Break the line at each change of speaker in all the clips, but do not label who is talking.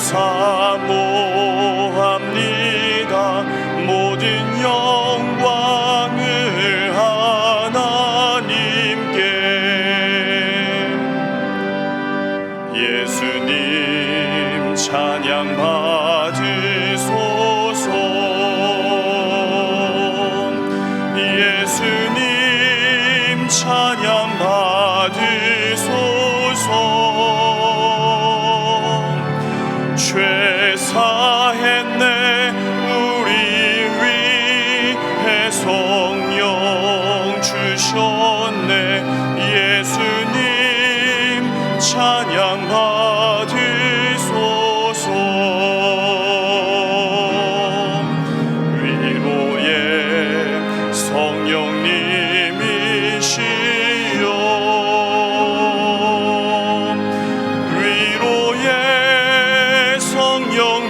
사모합니다. 모든 영광을 하나님께. 예수님 찬양 받으소서. 예수님 찬양 받으소서. 죄 사했네 우리 위해 성령 주셨네. 예수님 찬양 받으소서. 위로의 성령님이시여, 위로의 성령님이시여,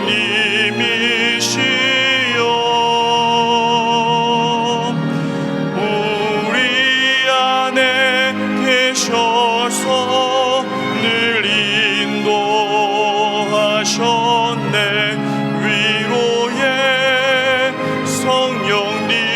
우리 안에 계셔서 늘 인도하셨네. 위로의 성령님이시여.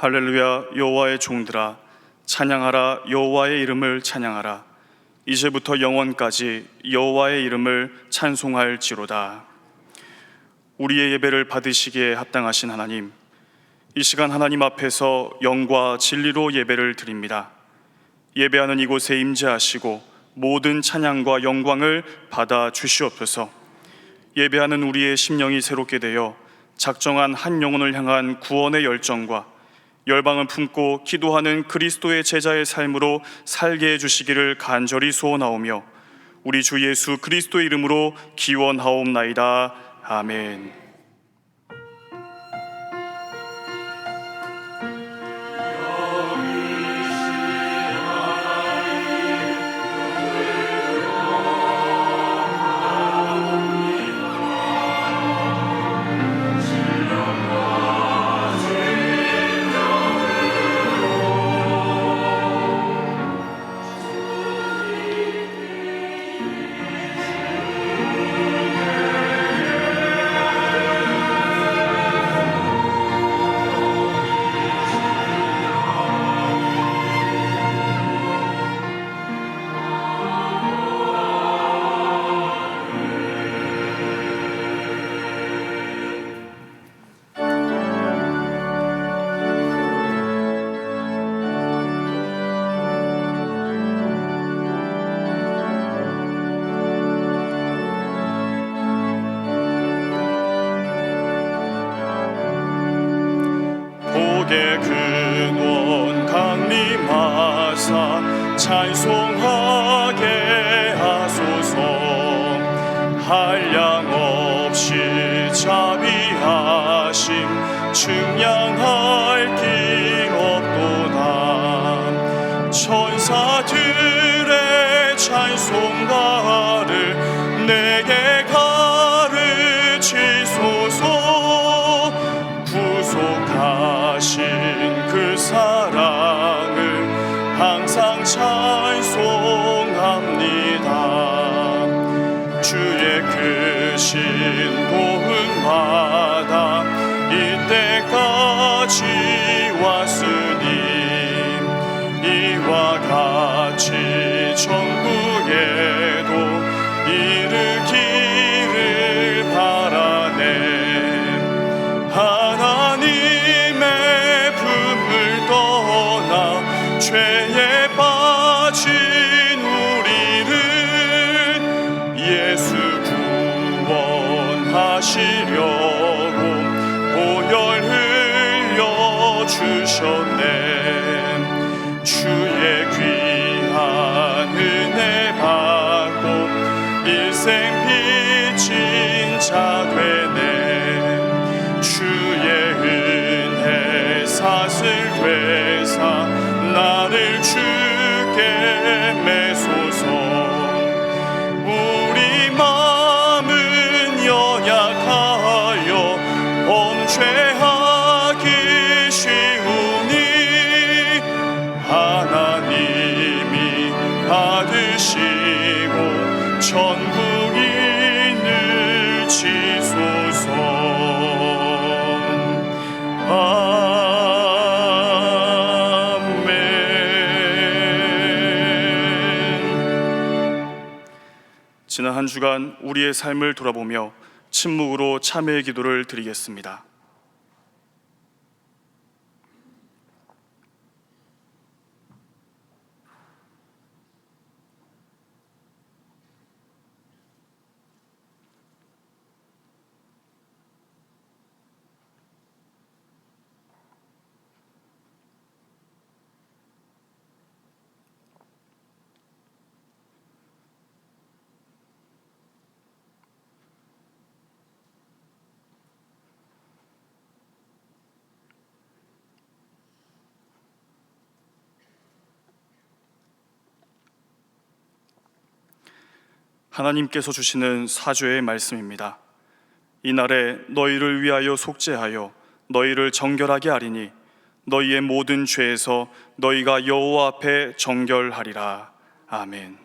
할렐루야. 여호와의 종들아 찬양하라. 여호와의 이름을 찬양하라. 이제부터 영원까지 여호와의 이름을 찬송할지로다. 우리의 예배를 받으시기에 합당하신 하나님, 이 시간 하나님 앞에서 영과 진리로 예배를 드립니다. 예배하는 이곳에 임재하시고 모든 찬양과 영광을 받아 주시옵소서. 예배하는 우리의 심령이 새롭게 되어 작정한 한 영혼을 향한 구원의 열정과 열방을 품고 기도하는 그리스도의 제자의 삶으로 살게 해주시기를 간절히 소원하오며 우리 주 예수 그리스도의 이름으로 기원하옵나이다. 아멘. 근원 강림하사 찬송하게 하소서. 한량 없이 자비하심 측량할 길 없도다. 천사들의 찬송가를 내게 가르치소서. 구속하신 그 사랑을 항상 찬송합니다. 주의 크신 도움 받아 이때까지 왔으니 이와 같이 천국에도 이르기를 바라네. 하나님의 품을 떠나 죄에 빠진 우리를 예수 구원하시려고 보혈 흘려 주셨네. 주의 귀한 은혜 받고 일생 빚진 자 되네. 주의 지난 한 주간 우리의 삶을 돌아보며 침묵으로 참회의 기도를 드리겠습니다. 하나님께서 주시는 사죄의 말씀입니다. 이날에 너희를 위하여 속죄하여 너희를 정결하게 하리니 너희의 모든 죄에서 너희가 여호와 앞에 정결하리라. 아멘.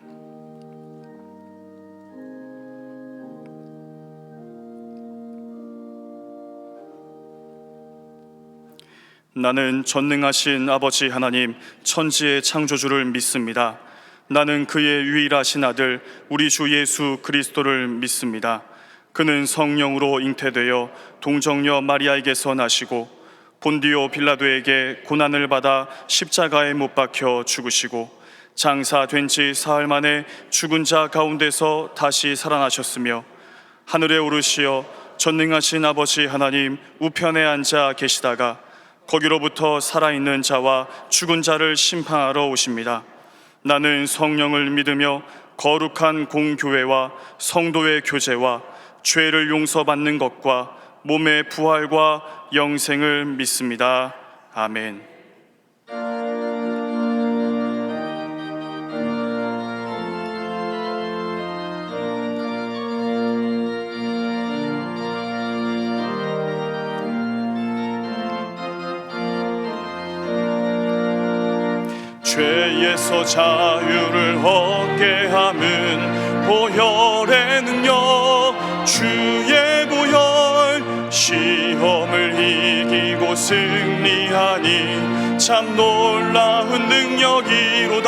나는 전능하신 아버지 하나님, 천지의 창조주를 믿습니다. 나는 그의 유일하신 아들 우리 주 예수 그리스도를 믿습니다. 그는 성령으로 잉태되어 동정녀 마리아에게서 나시고 본디오 빌라도에게 고난을 받아 십자가에 못 박혀 죽으시고 장사된 지 사흘 만에 죽은 자 가운데서 다시 살아나셨으며 하늘에 오르시어 전능하신 아버지 하나님 우편에 앉아 계시다가 거기로부터 살아있는 자와 죽은 자를 심판하러 오십니다. 나는 성령을 믿으며 거룩한 공교회와 성도의 교제와 죄를 용서받는 것과 몸의 부활과 영생을 믿습니다. 아멘. 죄에서 자유를 얻게 함은 보혈의 능력, 주의 보혈. 시험을 이기고 승리하니 참 놀라운 능력이로다.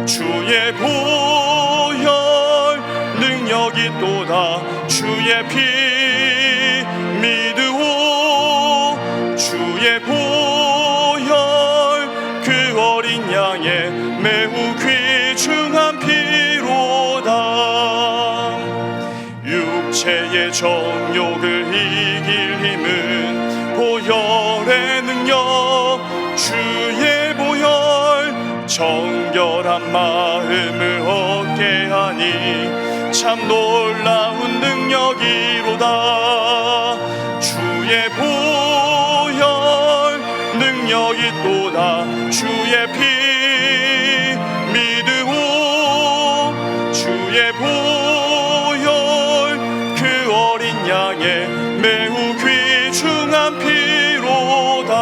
주의 보혈 능력이 또다. 주의 피 믿으오. 주의 보혈 그 어린 양의 매우 귀중한 피로다. 육체의 정욕을 이길 힘은 보혈의 능력, 주의 보혈. 정결한 마음을 얻게 하니 참 놀라운 능력이로다. 주의 보혈 능력이 또다. 주의 피 믿으오. 주의 보혈 그 어린 양의 매우 귀중한 피로다.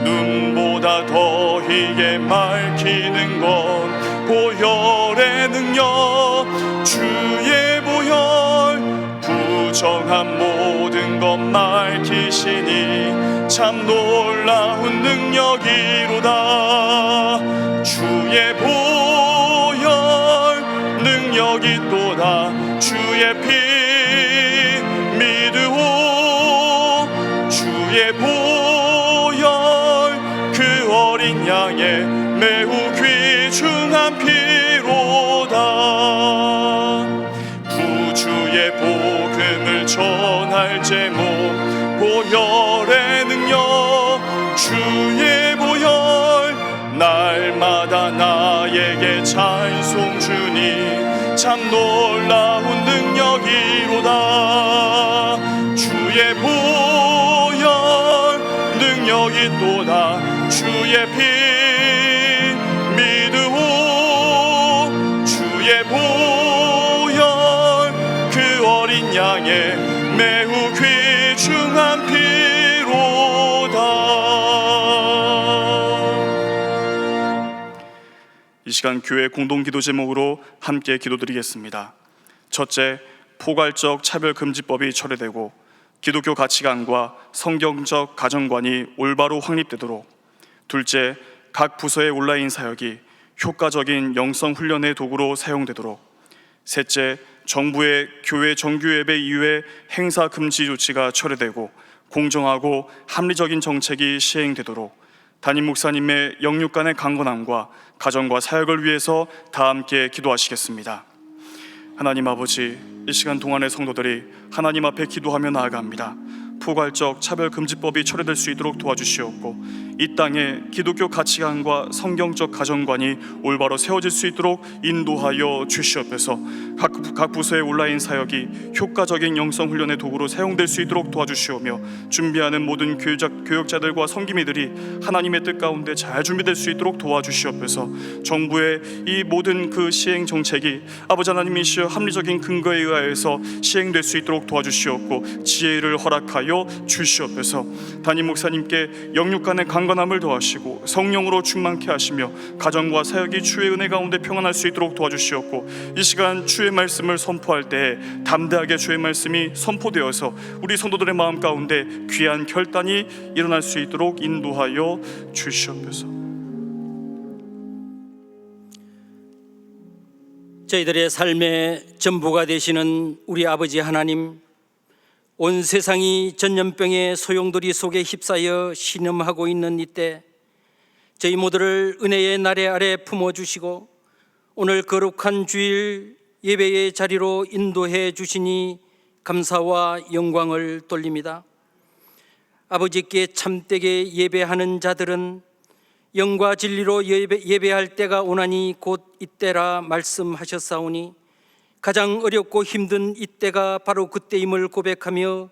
눈보다 더히게 맑히는 것 보혈의 능력, 주의 보혈. 부정한 모든 것 맑히시니 참 놀라운 능력이로다. 주의 보혈 능력이 또다. 주의 피 믿으오. 주의 보혈 그 어린 양의 매우 귀중한 피로다. 구주의 복음을 전할 제목 보혈의 능력, 주의 보혈. 날마다 나에게 찬송 주니 참 놀라운 능력이로다. 주의 보혈 능력이 또다. 주의 피 믿으오. 주의 보혈 그 어린 양의 매우 귀중한 피로다. 이 시간 교회 공동기도 제목으로 함께 기도드리겠습니다. 첫째, 포괄적 차별금지법이 철회되고 기독교 가치관과 성경적 가정관이 올바로 확립되도록. 둘째, 각 부서의 온라인 사역이 효과적인 영성 훈련의 도구로 사용되도록. 셋째, 정부의 교회 정규 예배 이후에 행사 금지 조치가 철회되고 공정하고 합리적인 정책이 시행되도록 담임 목사님의 영육 간의 강건함과 가정과 사역을 위해서 다 함께 기도하시겠습니다. 하나님 아버지, 이 시간 동안의 성도들이 하나님 앞에 기도하며 나아갑니다. 포괄적 차별금지법이 철회될 수 있도록 도와주시옵고, 이 땅에 기독교 가치관과 성경적 가정관이 올바로 세워질 수 있도록 인도하여 주시옵소서. 각 부서의 온라인 사역이 효과적인 영성훈련의 도구로 사용될 수 있도록 도와주시오며, 준비하는 모든 교역자들과 성기미들이 하나님의 뜻 가운데 잘 준비될 수 있도록 도와주시옵소서. 정부의 이 모든 그 시행 정책이 아버지 하나님이시여 합리적인 근거에 의하여서 시행될 수 있도록 도와주시옵고, 지혜를 허락하여 주시옵소서. 담임 목사님께 영육 간의 강건함을 더하시고 성령으로 충만케 하시며 가정과 사역이 주의 은혜 가운데 평안할 수 있도록 도와주시옵고, 이 시간 주의 말씀을 선포할 때 담대하게 주의 말씀이 선포되어서 우리 성도들의 마음 가운데 귀한 결단이 일어날 수 있도록 인도하여 주시옵소서.
저희들의 삶의 전부가 되시는 우리 아버지 하나님, 온 세상이 전염병의 소용돌이 속에 휩싸여 신음하고 있는 이때 저희 모두를 은혜의 나래 아래 품어주시고 오늘 거룩한 주일 예배의 자리로 인도해 주시니 감사와 영광을 돌립니다. 아버지께 참되게 예배하는 자들은 영과 진리로 예배할 때가 오나니 곧 이때라 말씀하셨사오니, 가장 어렵고 힘든 이때가 바로 그때임을 고백하며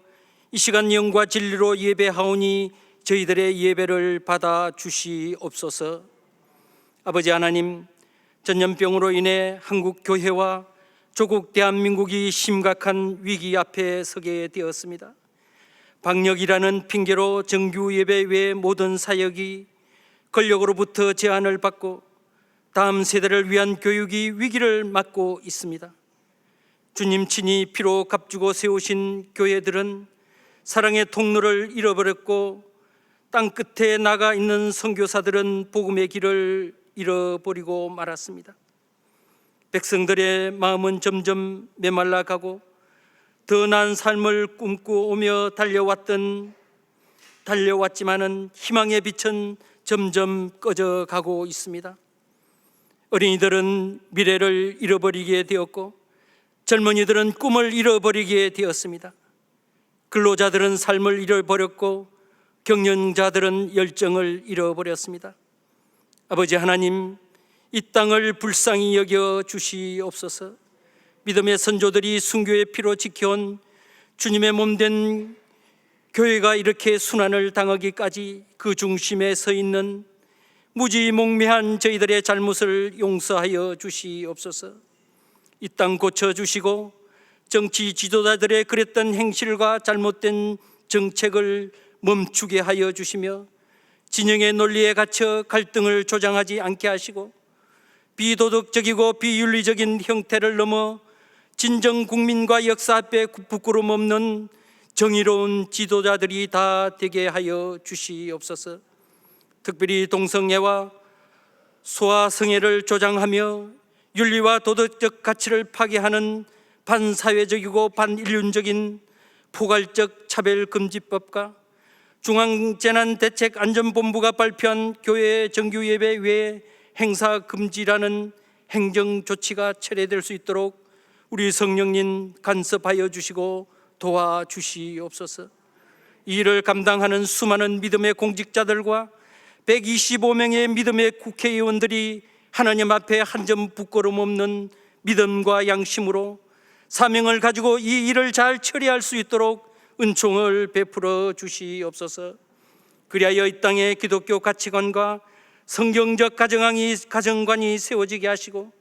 이 시간 영과 진리로 예배하오니 저희들의 예배를 받아 주시옵소서. 아버지 하나님, 전염병으로 인해 한국 교회와 조국 대한민국이 심각한 위기 앞에 서게 되었습니다. 방역이라는 핑계로 정규 예배 외 모든 사역이 권력으로부터 제한을 받고 다음 세대를 위한 교육이 위기를 맞고 있습니다. 주님 친히 피로 값주고 세우신 교회들은 사랑의 통로를 잃어버렸고, 땅 끝에 나가 있는 선교사들은 복음의 길을 잃어버리고 말았습니다. 백성들의 마음은 점점 메말라가고 더 나은 삶을 꿈꾸오며 달려왔지만은 희망의 빛은 점점 꺼져가고 있습니다. 어린이들은 미래를 잃어버리게 되었고, 젊은이들은 꿈을 잃어버리게 되었습니다. 근로자들은 삶을 잃어버렸고, 경영자들은 열정을 잃어버렸습니다. 아버지 하나님, 이 땅을 불쌍히 여겨 주시옵소서. 믿음의 선조들이 순교의 피로 지켜온 주님의 몸된 교회가 이렇게 순환을 당하기까지 그 중심에 서 있는 무지몽매한 저희들의 잘못을 용서하여 주시옵소서. 이 땅 고쳐주시고 정치 지도자들의 그랬던 행실과 잘못된 정책을 멈추게 하여 주시며 진영의 논리에 갇혀 갈등을 조장하지 않게 하시고 비도덕적이고 비윤리적인 형태를 넘어 진정 국민과 역사 앞에 부끄럼 없는 정의로운 지도자들이 다 되게 하여 주시옵소서. 특별히 동성애와 소아성애를 조장하며 윤리와 도덕적 가치를 파괴하는 반사회적이고 반인륜적인 포괄적 차별금지법과 중앙재난대책안전본부가 발표한 교회 정규예배 외에 행사 금지라는 행정조치가 철회될 수 있도록 우리 성령님 간섭하여 주시고 도와주시옵소서. 이 일을 감당하는 수많은 믿음의 공직자들과 125명의 믿음의 국회의원들이 하나님 앞에 한 점 부끄럼 없는 믿음과 양심으로 사명을 가지고 이 일을 잘 처리할 수 있도록 은총을 베풀어 주시옵소서. 그리하여 이 땅에 기독교 가치관과 성경적 가정관이 세워지게 하시고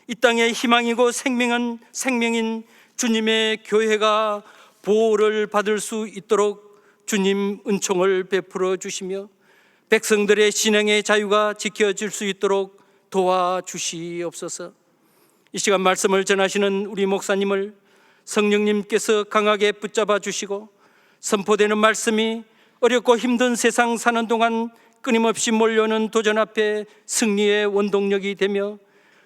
이 땅의 희망이고 생명인 주님의 교회가 보호를 받을 수 있도록 주님 은총을 베풀어 주시며 백성들의 신앙의 자유가 지켜질 수 있도록 도와주시옵소서. 이 시간 말씀을 전하시는 우리 목사님을 성령님께서 강하게 붙잡아 주시고 선포되는 말씀이 어렵고 힘든 세상 사는 동안 끊임없이 몰려오는 도전 앞에 승리의 원동력이 되며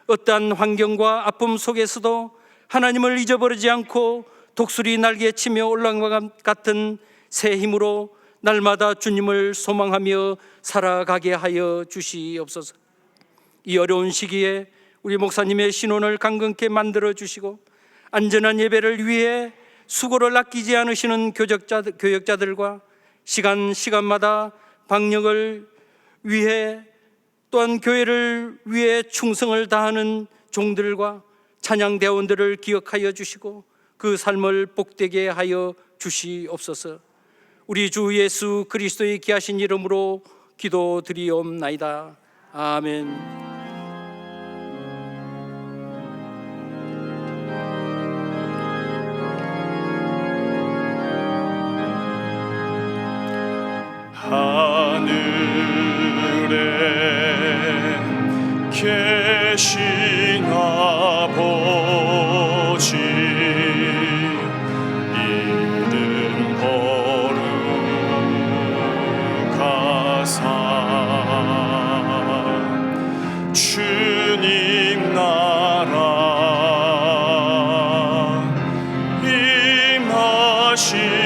어떠한 환경과 아픔 속에서도 하나님을 잊어버리지 않고 독수리 날개치며 올라간 것 같은 새 힘으로 날마다 주님을 소망하며 살아가게 하여 주시옵소서. 이 어려운 시기에 우리 목사님의 신혼을 강건케 만들어 주시고 안전한 예배를 위해 수고를 아끼지 않으시는 교역자들과 시간마다 방역을 위해 또한 교회를 위해 충성을 다하는 종들과 찬양대원들을 기억하여 주시고 그 삶을 복되게 하여 주시옵소서. 우리 주 예수 그리스도의 귀하신 이름으로 기도드리옵나이다. 아멘.
하늘에 계신 아버지 이름 거룩하사 주님 나라 임하시고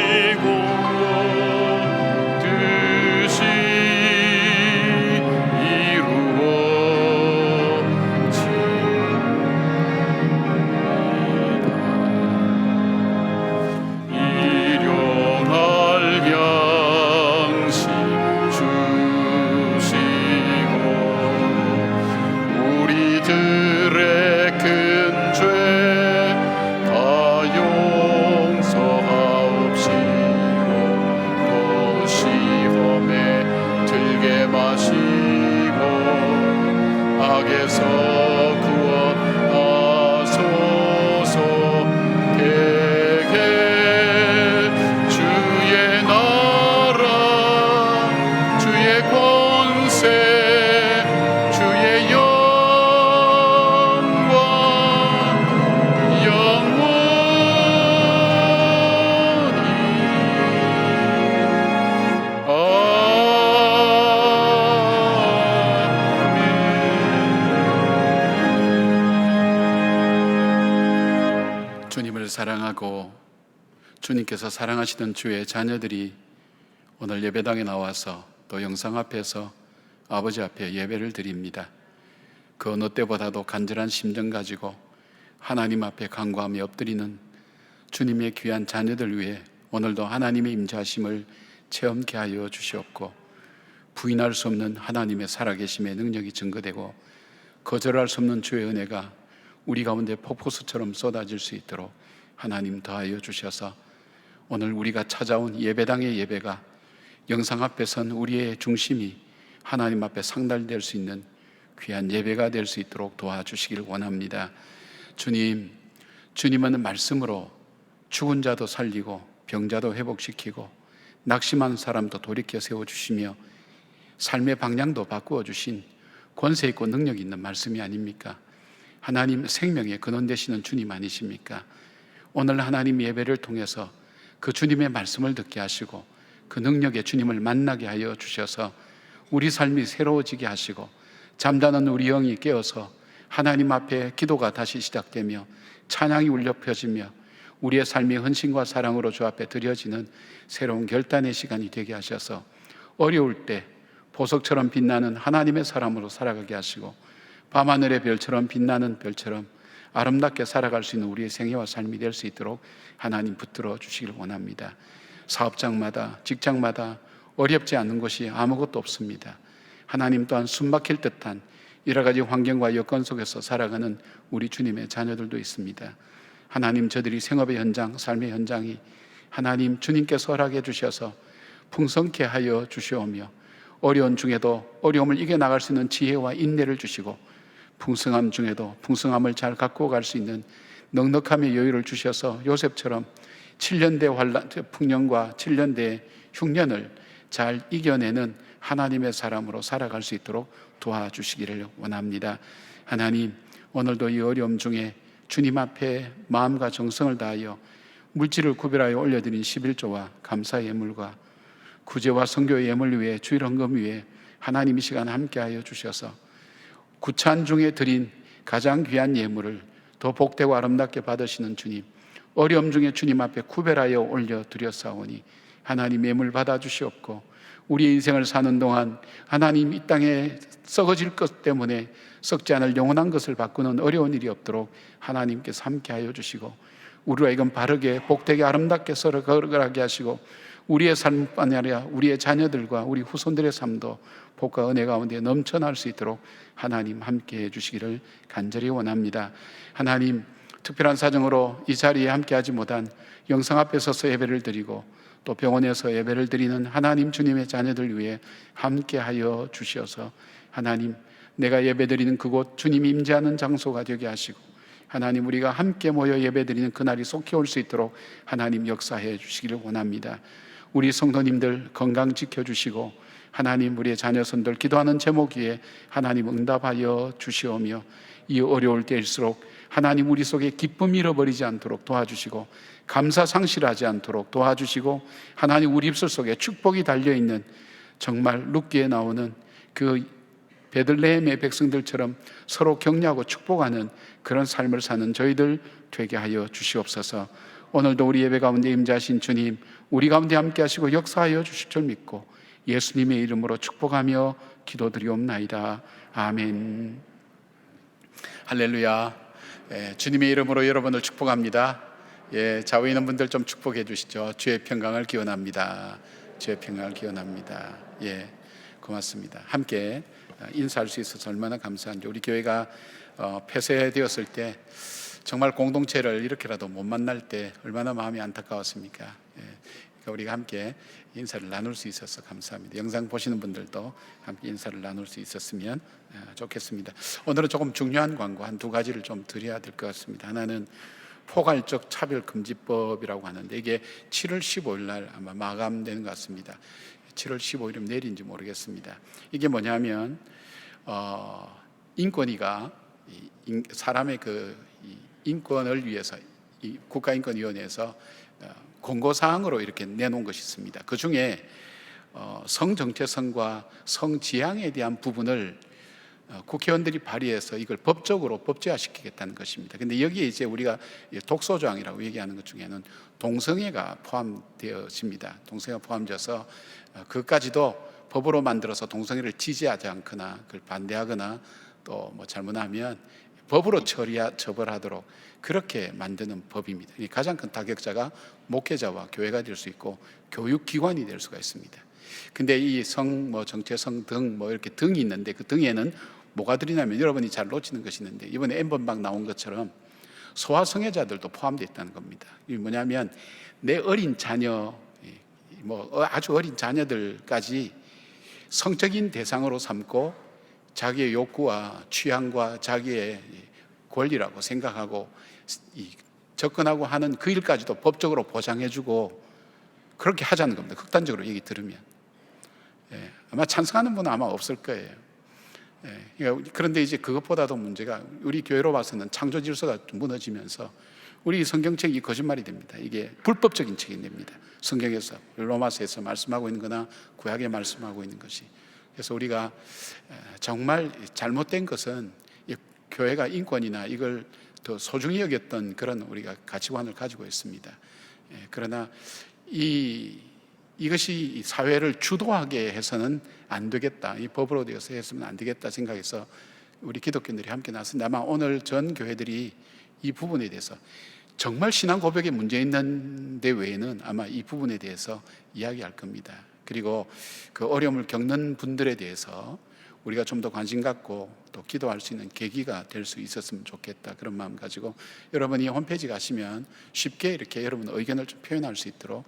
사랑하고 주님께서 사랑하시던 주의 자녀들이 오늘 예배당에 나와서 또 영상 앞에서 아버지 앞에 예배를 드립니다. 그 어느 때보다도 간절한 심정 가지고 하나님 앞에 간구하며 엎드리는 주님의 귀한 자녀들 위해 오늘도 하나님의 임재하심을 체험케 하여 주시옵고 부인할 수 없는 하나님의 살아계심의 능력이 증거되고 거절할 수 없는 주의 은혜가 우리 가운데 폭포수처럼 쏟아질 수 있도록 하나님 더하여 주셔서 오늘 우리가 찾아온 예배당의 예배가 영상 앞에 선 우리의 중심이 하나님 앞에 상달될 수 있는 귀한 예배가 될 수 있도록 도와주시길 원합니다. 주님은 말씀으로 죽은 자도 살리고 병자도 회복시키고 낙심한 사람도 돌이켜 세워주시며 삶의 방향도 바꾸어 주신 권세 있고 능력 있는 말씀이 아닙니까? 하나님 생명의 근원 되시는 주님 아니십니까? 오늘 하나님 예배를 통해서 그 주님의 말씀을 듣게 하시고 그 능력의 주님을 만나게 하여 주셔서 우리 삶이 새로워지게 하시고 잠자는 우리 영이 깨어서 하나님 앞에 기도가 다시 시작되며 찬양이 울려 펴지며 우리의 삶이 헌신과 사랑으로 주 앞에 드려지는 새로운 결단의 시간이 되게 하셔서 어려울 때 보석처럼 빛나는 하나님의 사람으로 살아가게 하시고 밤하늘의 별처럼 빛나는 별처럼 아름답게 살아갈 수 있는 우리의 생애와 삶이 될 수 있도록 하나님 붙들어 주시길 원합니다. 사업장마다 직장마다 어렵지 않은 것이 아무것도 없습니다. 하나님 또한 숨막힐 듯한 여러 가지 환경과 여건 속에서 살아가는 우리 주님의 자녀들도 있습니다. 하나님, 저들이 생업의 현장, 삶의 현장이 하나님 주님께서 허락해 주셔서 풍성케 하여 주시오며 어려운 중에도 어려움을 이겨나갈 수 있는 지혜와 인내를 주시고 풍성함 중에도 풍성함을 잘 갖고 갈 수 있는 넉넉함의 여유를 주셔서 요셉처럼 7년대 풍년과 7년대 흉년을 잘 이겨내는 하나님의 사람으로 살아갈 수 있도록 도와주시기를 원합니다. 하나님, 오늘도 이 어려움 중에 주님 앞에 마음과 정성을 다하여 물질을 구별하여 올려드린 11조와 감사 예물과 구제와 선교의 예물 위에 주일 헌금 위에 하나님 이 시간 함께하여 주셔서 구찬 중에 드린 가장 귀한 예물을 더 복되고 아름답게 받으시는 주님, 어려움 중에 주님 앞에 구별하여 올려드렸사오니 하나님 예물 받아주시옵고, 우리 인생을 사는 동안 하나님 이 땅에 썩어질 것 때문에 썩지 않을 영원한 것을 바꾸는 어려운 일이 없도록 하나님께서 함께하여 주시고, 우리가 이건 바르게 복되게 아름답게 서로 걸어가게 하시고, 우리의 삶뿐 아니라 우리의 자녀들과 우리 후손들의 삶도 복과 은혜 가운데 넘쳐날 수 있도록 하나님 함께해 주시기를 간절히 원합니다. 하나님, 특별한 사정으로 이 자리에 함께하지 못한 영상 앞에 서서 예배를 드리고 또 병원에서 예배를 드리는 하나님 주님의 자녀들 위해 함께하여 주셔서 하나님, 내가 예배드리는 그곳 주님이 임재하는 장소가 되게 하시고, 하나님 우리가 함께 모여 예배드리는 그날이 속히 올 수 있도록 하나님 역사해 주시기를 원합니다. 우리 성도님들 건강 지켜주시고, 하나님 우리의 자녀손들 기도하는 제목 위에 하나님 응답하여 주시오며, 이 어려울 때일수록 하나님 우리 속에 기쁨 잃어버리지 않도록 도와주시고, 감사 상실하지 않도록 도와주시고, 하나님 우리 입술 속에 축복이 달려있는, 정말 룻기에 나오는 그 베들레헴의 백성들처럼 서로 격려하고 축복하는 그런 삶을 사는 저희들 되게 하여 주시옵소서. 오늘도 우리 예배 가운데 임재하신 주님, 우리 가운데 함께 하시고 역사하여 주실 줄 믿고 예수님의 이름으로 축복하며 기도드리옵나이다. 아멘. 할렐루야. 주님의 이름으로 여러분을 축복합니다. 좌우에 있는 분들 좀 축복해 주시죠. 주의 평강을 기원합니다. 주의 평강을 기원합니다. 고맙습니다. 함께 인사할 수 있어서 얼마나 감사한지. 우리 교회가 폐쇄되었을 때 정말 공동체를 이렇게라도 못 만날 때 얼마나 마음이 안타까웠습니까? 그러니까 우리가 함께 인사를 나눌 수 있어서 감사합니다. 영상 보시는 분들도 함께 인사를 나눌 수 있었으면 좋겠습니다. 오늘은 조금 중요한 광고 한 두 가지를 좀 드려야 될 것 같습니다. 하나는 포괄적 차별금지법이라고 하는데, 이게 7월 15일 날 아마 마감되는 것 같습니다. 7월 15일이면 내일인지 모르겠습니다. 이게 뭐냐면 인권위가 사람의 그 인권을 위해서 이 국가인권위원회에서 권고사항으로 이렇게 내놓은 것이 있습니다. 그 중에 성정체성과 성지향에 대한 부분을 국회의원들이 발의해서 이걸 법적으로 법제화시키겠다는 것입니다. 근데 여기에 이제 우리가 독소조항이라고 얘기하는 것 중에는 동성애가 포함되어집니다. 동성애가 포함되어서 그것까지도 법으로 만들어서 동성애를 지지하지 않거나 그걸 반대하거나 또 뭐 잘못하면 법으로 처벌하도록 그렇게 만드는 법입니다. 가장 큰 타격자가 목회자와 교회가 될 수 있고 교육기관이 될 수가 있습니다. 근데 이 정체성 등 이렇게 등이 있는데, 그 등에는 뭐가 들이냐면 여러분이 잘 놓치는 것이 있는데, 이번에 N번방 나온 것처럼 소아성애자들도 포함되어 있다는 겁니다. 이게 뭐냐면 내 어린 자녀, 아주 어린 자녀들까지 성적인 대상으로 삼고 자기의 욕구와 취향과 자기의 권리라고 생각하고 접근하고 하는 그 일까지도 법적으로 보장해주고 그렇게 하자는 겁니다. 극단적으로 얘기 들으면 아마 찬성하는 분은 아마 없을 거예요. 그런데 이제 그것보다도 문제가, 우리 교회로 봐서는 창조 질서가 무너지면서 우리 성경책이 거짓말이 됩니다. 이게 불법적인 책이 됩니다. 성경에서, 로마서에서 말씀하고 있는 거나 구약에 말씀하고 있는 것이. 그래서 우리가 정말 잘못된 것은 교회가 인권이나 이걸 더 소중히 여겼던 그런 우리가 가치관을 가지고 있습니다. 그러나 이것이 사회를 주도하게 해서는 안 되겠다, 이 법으로 되어서 했으면 안 되겠다 생각해서 우리 기독교인들이 함께 나섰는데, 아마 오늘 전 교회들이 이 부분에 대해서 정말 신앙 고백에 문제 있는 데 외에는 아마 이 부분에 대해서 이야기할 겁니다. 그리고 그 어려움을 겪는 분들에 대해서 우리가 좀 더 관심 갖고 또 기도할 수 있는 계기가 될 수 있었으면 좋겠다, 그런 마음 가지고 여러분이 홈페이지 가시면 쉽게 이렇게 여러분 의견을 좀 표현할 수 있도록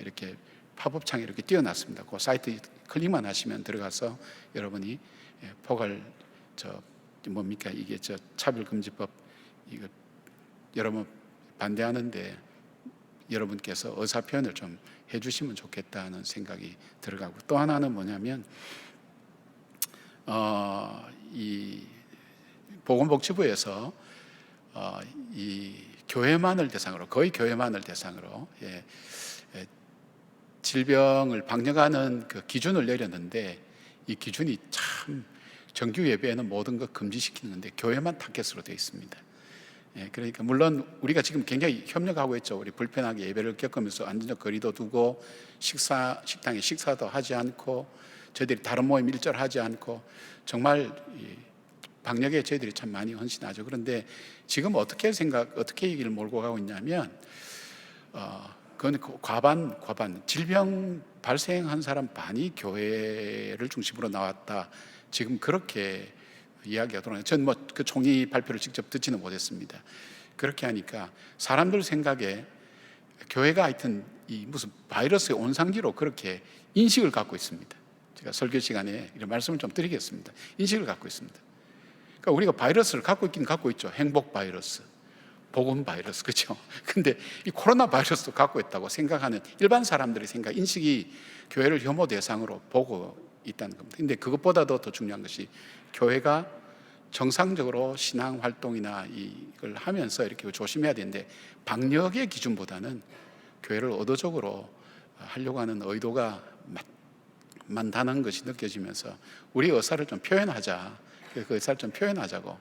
이렇게 팝업창에 이렇게 띄워놨습니다. 그 사이트 클릭만 하시면 들어가서 여러분이 포괄 이게 차별금지법 이거 여러분 반대하는데 여러분께서 의사표현을 좀 해주시면 좋겠다는 생각이 들어가고, 또 하나는 뭐냐면 이 보건복지부에서 이 교회만을 대상으로, 거의 교회만을 대상으로 질병을 방역하는 그 기준을 내렸는데, 이 기준이 참, 정규 예배에는 모든 것 금지시키는 건데 교회만 타겟으로 되어 있습니다. 그러니까 물론 우리가 지금 굉장히 협력하고 있죠. 우리 불편하게 예배를 겪으면서 안전적 거리도 두고 식당에 식사도 하지 않고 저희들이 다른 모임 일절하지 않고 정말 방역에 저희들이 참 많이 헌신하죠. 그런데 지금 어떻게 얘기를 몰고 가고 있냐면 그건 과반 질병 발생한 사람 반이 교회를 중심으로 나왔다. 지금 그렇게 이야기하더라고요. 저는 그 총리 발표를 직접 듣지는 못했습니다. 그렇게 하니까 사람들 생각에 교회가 하여튼 이 무슨 바이러스의 온상지로 그렇게 인식을 갖고 있습니다. 제가 설교 시간에 이런 말씀을 좀 드리겠습니다. 인식을 갖고 있습니다. 그러니까 우리가 바이러스를 갖고 있긴 갖고 있죠. 행복 바이러스, 복음 바이러스, 그렇죠? 근데 이 코로나 바이러스도 갖고 있다고 생각하는 일반 사람들의 생각, 인식이 교회를 혐오 대상으로 보고 있다는 겁니다. 근데 그것보다도 더 중요한 것이 교회가 정상적으로 신앙 활동이나 이걸 하면서 이렇게 조심해야 되는데 방역의 기준보다는 교회를 의도적으로 하려고 하는 의도가 많다는 것이 느껴지면서 우리 의사를 좀 표현하자. 그 의사를 좀 표현하자고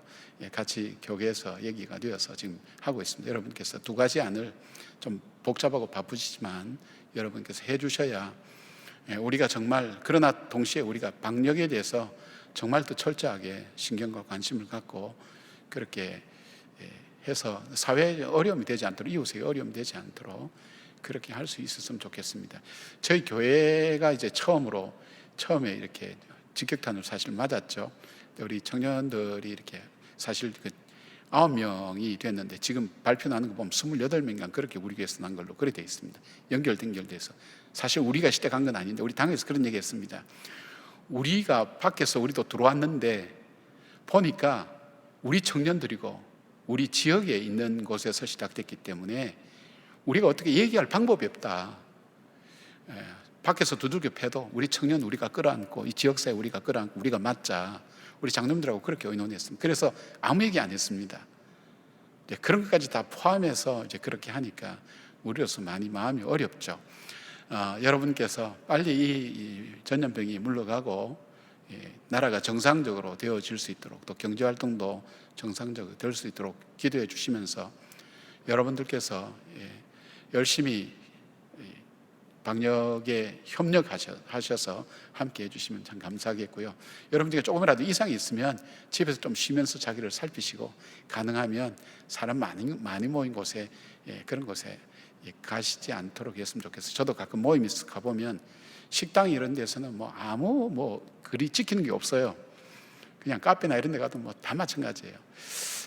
같이 교회에서 얘기가 되어서 지금 하고 있습니다. 여러분께서 두 가지 안을 좀 복잡하고 바쁘시지만 여러분께서 해주셔야 우리가 정말, 그러나 동시에 우리가 방역에 대해서 정말 더 철저하게 신경과 관심을 갖고 그렇게 해서 사회에 어려움이 되지 않도록, 이웃에게 어려움이 되지 않도록 그렇게 할 수 있었으면 좋겠습니다. 저희 교회가 이제 처음에 이렇게 직격탄을 사실 맞았죠. 우리 청년들이 이렇게 사실 9명이 됐는데 지금 발표 나는 거 보면 28명인가 그렇게 우리 교회에서 난 걸로 그렇게 되어 있습니다. 연결돼서 사실 우리가 시작한 건 아닌데 우리 당에서 그런 얘기 했습니다. 우리가 밖에서 우리도 들어왔는데 보니까 우리 청년들이고 우리 지역에 있는 곳에서 시작됐기 때문에 우리가 어떻게 얘기할 방법이 없다. 밖에서 두들겨 패도 우리 청년 우리가 끌어안고 이 지역사회 우리가 끌어안고 우리가 맞자. 우리 장로님들하고 그렇게 의논했습니다. 그래서 아무 얘기 안 했습니다. 그런 것까지 다 포함해서 이제 그렇게 하니까 우리로서 많이 마음이 어렵죠. 여러분께서 빨리 이 전염병이 물러가고 나라가 정상적으로 되어질 수 있도록 또 경제활동도 정상적으로 될 수 있도록 기도해 주시면서 여러분들께서 열심히 방역에 협력하셔서 함께 해주시면 참 감사하겠고요. 여러분 중에 조금이라도 이상이 있으면 집에서 좀 쉬면서 자기를 살피시고 가능하면 사람 많이 모인 곳에 그런 곳에 가시지 않도록 했으면 좋겠어요. 저도 가끔 모임 있어 가보면 식당 이런 데서는 아무 그리 지키는 게 없어요. 그냥 카페나 이런 데 가도 다 마찬가지예요.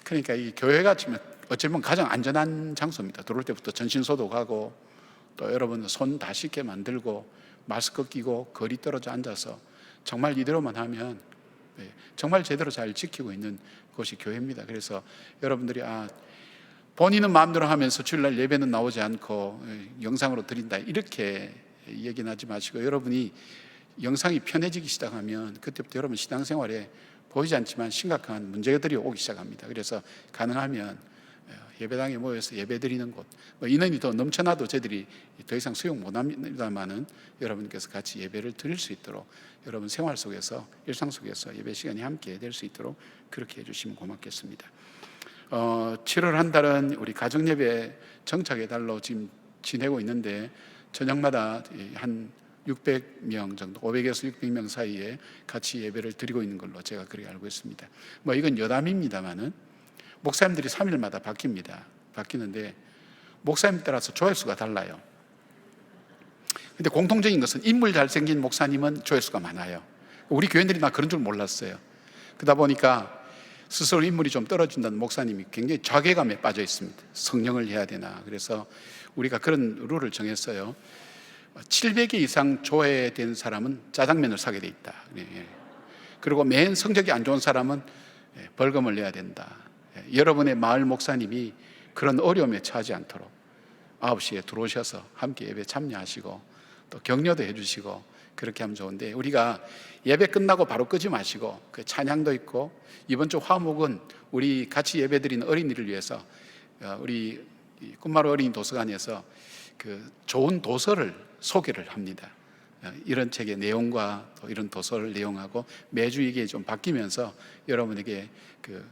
그러니까 이 교회가 지금 어찌 보면 가장 안전한 장소입니다. 들어올 때부터 전신 소독하고 또 여러분 손 다 씻게 만들고 마스크 끼고 거리 떨어져 앉아서 정말 이대로만 하면 정말 제대로 잘 지키고 있는 곳이 교회입니다. 그래서 여러분들이 본인은 마음대로 하면서 주일날 예배는 나오지 않고 영상으로 드린다 이렇게 얘기는 하지 마시고 여러분이 영상이 편해지기 시작하면 그때부터 여러분 신앙생활에 보이지 않지만 심각한 문제들이 오기 시작합니다. 그래서 가능하면 예배당에 모여서 예배 드리는 곳, 인원이 더 넘쳐나도 저희들이 더 이상 수용 못합니다만은 여러분께서 같이 예배를 드릴 수 있도록 여러분 생활 속에서 일상 속에서 예배 시간이 함께 될 수 있도록 그렇게 해주시면 고맙겠습니다. 7월 한 달은 우리 가정예배 정착의 달로 지금 지내고 있는데 저녁마다 한 600명 정도, 500에서 600명 사이에 같이 예배를 드리고 있는 걸로 제가 그렇게 알고 있습니다. 이건 여담입니다만은 목사님들이 3일마다 바뀌는데 목사님 따라서 조회수가 달라요. 근데 공통적인 것은 인물 잘생긴 목사님은 조회수가 많아요. 우리 교인들이 나 그런 줄 몰랐어요. 그러다 보니까 스스로 인물이 좀 떨어진다는 목사님이 굉장히 자괴감에 빠져 있습니다. 성령을 해야 되나. 그래서 우리가 그런 룰을 정했어요. 700개 이상 조회된 사람은 짜장면을 사게 돼 있다. 그리고 맨 성적이 안 좋은 사람은 벌금을 내야 된다. 여러분의 마을 목사님이 그런 어려움에 처하지 않도록 9시에 들어오셔서 함께 예배 참여하시고 또 격려도 해주시고 그렇게 하면 좋은데 우리가 예배 끝나고 바로 끄지 마시고 그 찬양도 있고 이번 주 화목은 우리 같이 예배 드리는 어린이를 위해서 우리 꿈마루 어린이 도서관에서 그 좋은 도서를 소개를 합니다. 이런 책의 내용과 또 이런 도서를 내용하고 매주 이게 좀 바뀌면서 여러분에게 그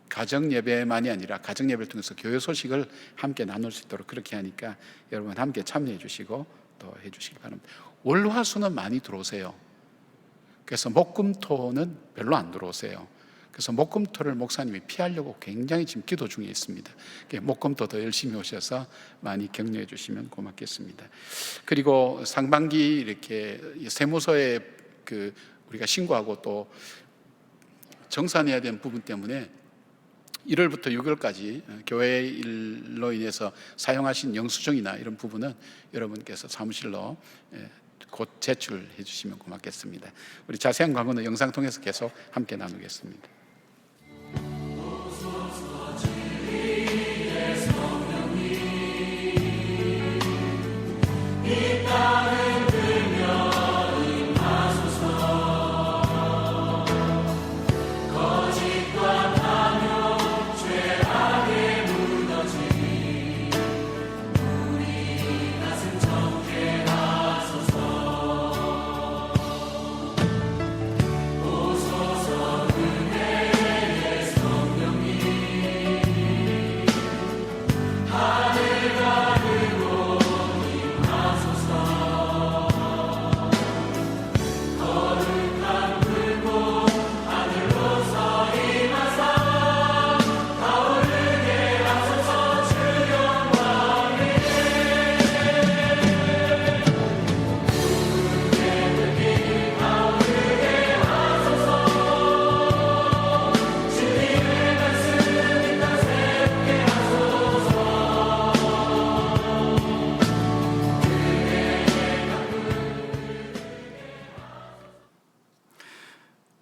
가정 예배만이 아니라 가정 예배를 통해서 교회 소식을 함께 나눌 수 있도록 그렇게 하니까 여러분 함께 참여해 주시고 또 해 주시기 바랍니다. 월화수는 많이 들어오세요. 그래서 목금토는 별로 안 들어오세요. 그래서 목금토를 목사님이 피하려고 굉장히 지금 기도 중에 있습니다. 목금토 더 열심히 오셔서 많이 격려해 주시면 고맙겠습니다. 그리고 상반기 이렇게 세무서에 우리가 신고하고 또 정산해야 되는 부분 때문에 1월부터 6월까지 교회 일로 인해서 사용하신 영수증이나 이런 부분은 여러분께서 사무실로 곧 제출해 주시면 고맙겠습니다. 우리 자세한 광고는 영상 통해서 계속 함께 나누겠습니다.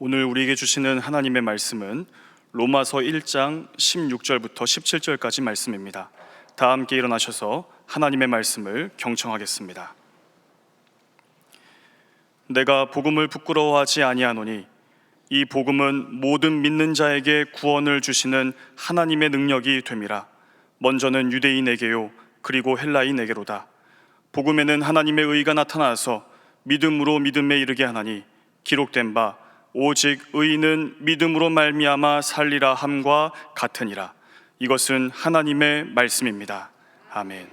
오늘 우리에게 주시는 하나님의 말씀은 로마서 1장 16절부터 17절까지 말씀입니다. 다 함께 일어나셔서 하나님의 말씀을 경청하겠습니다. 내가 복음을 부끄러워하지 아니하노니 이 복음은 모든 믿는 자에게 구원을 주시는 하나님의 능력이 됨이라. 먼저는 유대인에게요 그리고 헬라인에게로다. 복음에는 하나님의 의가 나타나서 믿음으로 믿음에 이르게 하나니 기록된 바 오직 의인은 믿음으로 말미암아 살리라 함과 같으니라. 이것은 하나님의 말씀입니다. 아멘.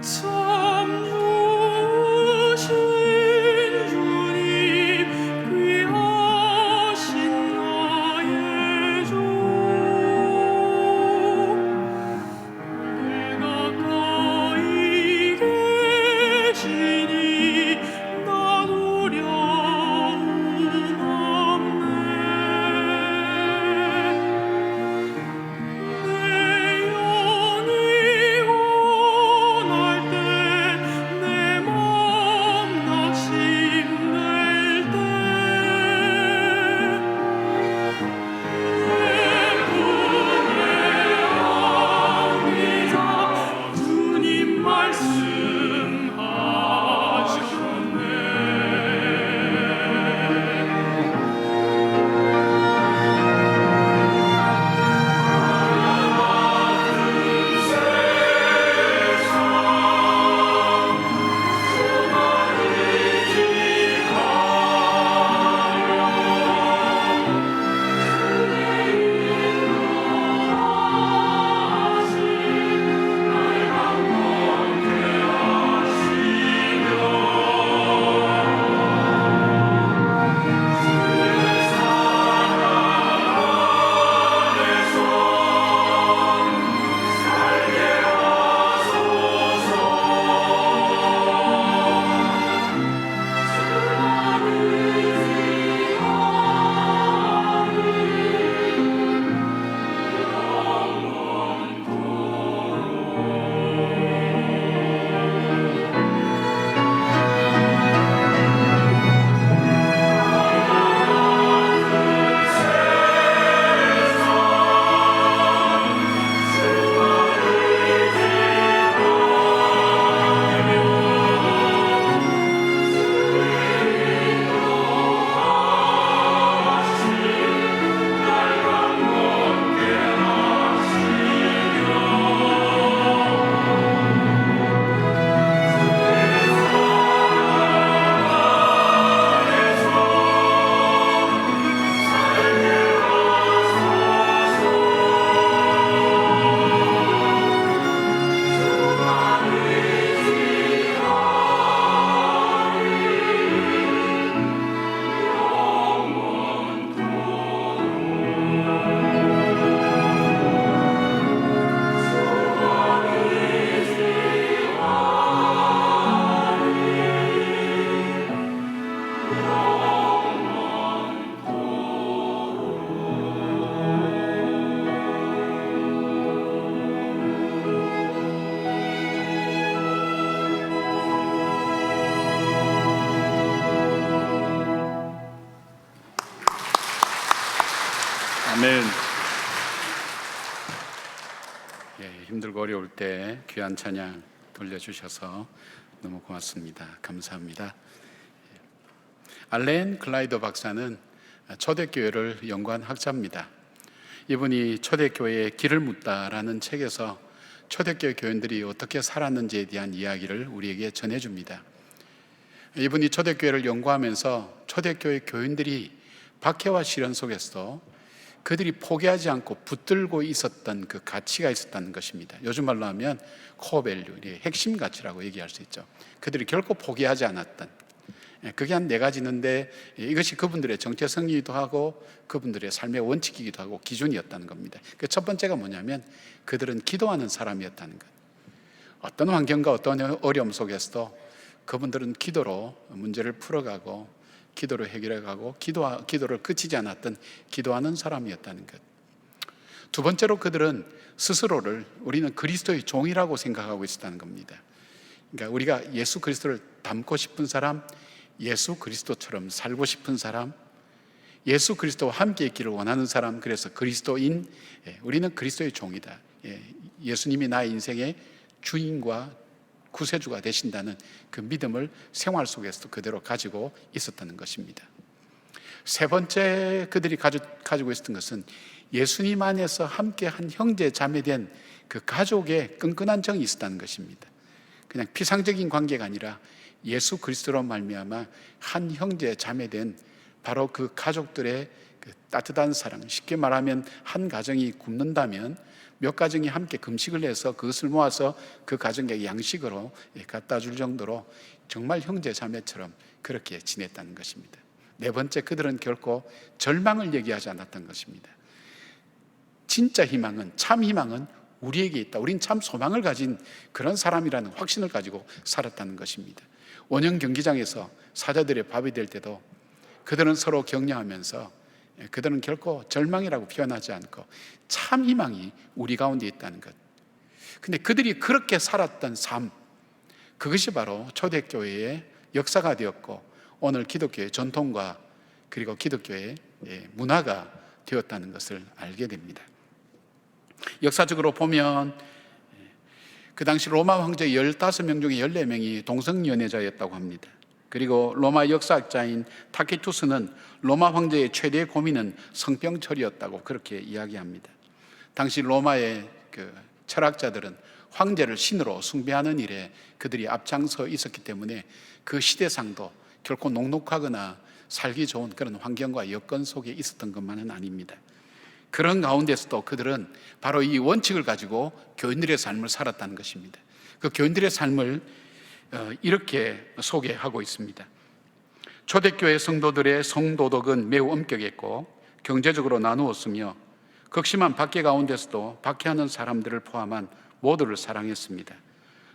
참
아멘.
힘들고 어려울 때 귀한 찬양 돌려주셔서 너무 고맙습니다. 감사합니다. 알렌 클라이더 박사는 초대교회를 연구한 학자입니다. 이분이 초대교회의 길을 묻다라는 책에서 초대교회 교인들이 어떻게 살았는지에 대한 이야기를 우리에게 전해줍니다. 이분이 초대교회를 연구하면서 초대교회 교인들이 박해와 시련 속에서도 그들이 포기하지 않고 붙들고 있었던 그 가치가 있었다는 것입니다. 요즘 말로 하면 코어밸류, 핵심 가치라고 얘기할 수 있죠. 그들이 결코 포기하지 않았던, 그게 한 4가지 있는데 이것이 그분들의 정체성이기도 하고 그분들의 삶의 원칙이기도 하고 기준이었다는 겁니다. 그 첫 번째가 뭐냐면 그들은 기도하는 사람이었다는 것. 어떤 환경과 어떤 어려움 속에서도 그분들은 기도로 문제를 풀어가고 기도로 해결해가고 기도를 그치지 않았던 기도하는 사람이었다는 것. 두 번째로 그들은 스스로를 우리는 그리스도의 종이라고 생각하고 있었다는 겁니다. 그러니까 우리가 예수 그리스도를 닮고 싶은 사람, 예수 그리스도처럼 살고 싶은 사람, 예수 그리스도와 함께 있기를 원하는 사람, 그래서 그리스도인, 우리는 그리스도의 종이다. 예수님이 나의 인생의 주인과 구세주가 되신다는 그 믿음을 생활 속에서도 그대로 가지고 있었다는 것입니다. 세 번째 그들이 가지고 있었던 것은 예수님 안에서 함께 한 형제 자매된 그 가족의 끈끈한 정이 있었다는 것입니다. 그냥 피상적인 관계가 아니라 예수 그리스도로 말미암아 한 형제 자매된 바로 그 가족들의 그 따뜻한 사랑, 쉽게 말하면 한 가정이 굶는다면 몇 가정이 함께 금식을 해서 그것을 모아서 그 가정에게 양식으로 갖다 줄 정도로 정말 형제 자매처럼 그렇게 지냈다는 것입니다. 네 번째, 그들은 결코 절망을 얘기하지 않았던 것입니다. 진짜 희망은, 참 희망은 우리에게 있다. 우린 참 소망을 가진 그런 사람이라는 확신을 가지고 살았다는 것입니다. 원형 경기장에서 사자들의 밥이 될 때도 그들은 서로 격려하면서 그들은 결코 절망이라고 표현하지 않고 참 희망이 우리 가운데 있다는 것. 근데 그들이 그렇게 살았던 삶, 그것이 바로 초대교회의 역사가 되었고 오늘 기독교의 전통과 그리고 기독교의 문화가 되었다는 것을 알게 됩니다. 역사적으로 보면 그 당시 로마 황제 15명 중에 14명이 동성연애자였다고 합니다. 그리고 로마 역사학자인 타키투스는 로마 황제의 최대 고민은 성병철이었다고 그렇게 이야기합니다. 당시 로마의 그 철학자들은 황제를 신으로 숭배하는 일에 그들이 앞장서 있었기 때문에 그 시대상도 결코 녹록하거나 살기 좋은 그런 환경과 여건 속에 있었던 것만은 아닙니다. 그런 가운데서도 그들은 바로 이 원칙을 가지고 교인들의 삶을 살았다는 것입니다. 그 교인들의 삶을 이렇게 소개하고 있습니다. 초대교회 성도들의 성도덕은 매우 엄격했고 경제적으로 나누었으며 극심한 박해 가운데서도 박해하는 사람들을 포함한 모두를 사랑했습니다.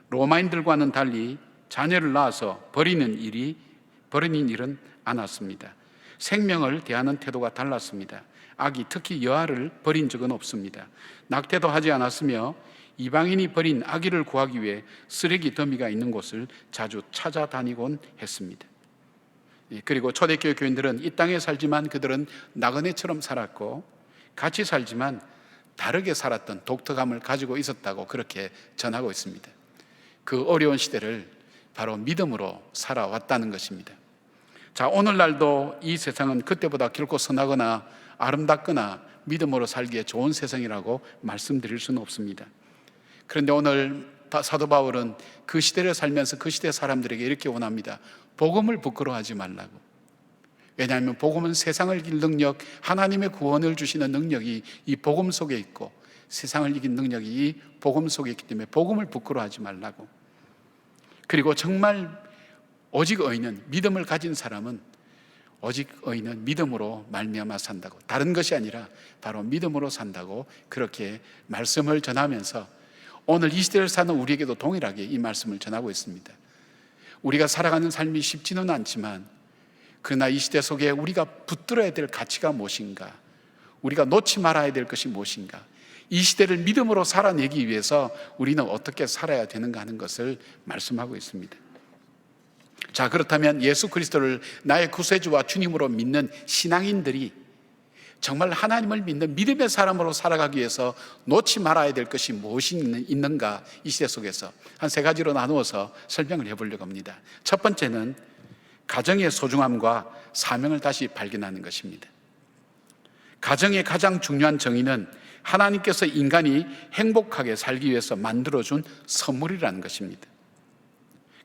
로마인들과는 달리 자녀를 낳아서 버리는 일은 않았습니다. 생명을 대하는 태도가 달랐습니다. 아기, 특히 여아를 버린 적은 없습니다. 낙태도 하지 않았으며 이방인이 버린 아기를 구하기 위해 쓰레기 더미가 있는 곳을 자주 찾아다니곤 했습니다. 그리고 초대교회 교인들은 이 땅에 살지만 그들은 나그네처럼 살았고 같이 살지만 다르게 살았던 독특함을 가지고 있었다고 그렇게 전하고 있습니다. 그 어려운 시대를 바로 믿음으로 살아왔다는 것입니다. 자, 오늘날도 이 세상은 그때보다 결코 선하거나 아름답거나 믿음으로 살기에 좋은 세상이라고 말씀드릴 수는 없습니다. 그런데 오늘 사도 바울은 그 시대를 살면서 그 시대 사람들에게 이렇게 원합니다. 복음을 부끄러워하지 말라고. 왜냐하면 복음은 세상을 이길 능력, 하나님의 구원을 주시는 능력이 이 복음 속에 있고 세상을 이긴 능력이 이 복음 속에 있기 때문에 복음을 부끄러워하지 말라고. 그리고 정말 오직 의인은, 믿음을 가진 사람은 오직 의인은 믿음으로 말미암아 산다고, 다른 것이 아니라 바로 믿음으로 산다고 그렇게 말씀을 전하면서 오늘 이 시대를 사는 우리에게도 동일하게 이 말씀을 전하고 있습니다. 우리가 살아가는 삶이 쉽지는 않지만 그러나 이 시대 속에 우리가 붙들어야 될 가치가 무엇인가, 우리가 놓지 말아야 될 것이 무엇인가, 이 시대를 믿음으로 살아내기 위해서 우리는 어떻게 살아야 되는가 하는 것을 말씀하고 있습니다. 자, 그렇다면 예수 그리스도를 나의 구세주와 주님으로 믿는 신앙인들이 정말 하나님을 믿는 믿음의 사람으로 살아가기 위해서 놓지 말아야 될 것이 무엇이 있는가, 이 시대 속에서 한 3가지로 나누어서 설명을 해보려고 합니다. 첫 번째는 가정의 소중함과 사명을 다시 발견하는 것입니다. 가정의 가장 중요한 정의는 하나님께서 인간이 행복하게 살기 위해서 만들어준 선물이라는 것입니다.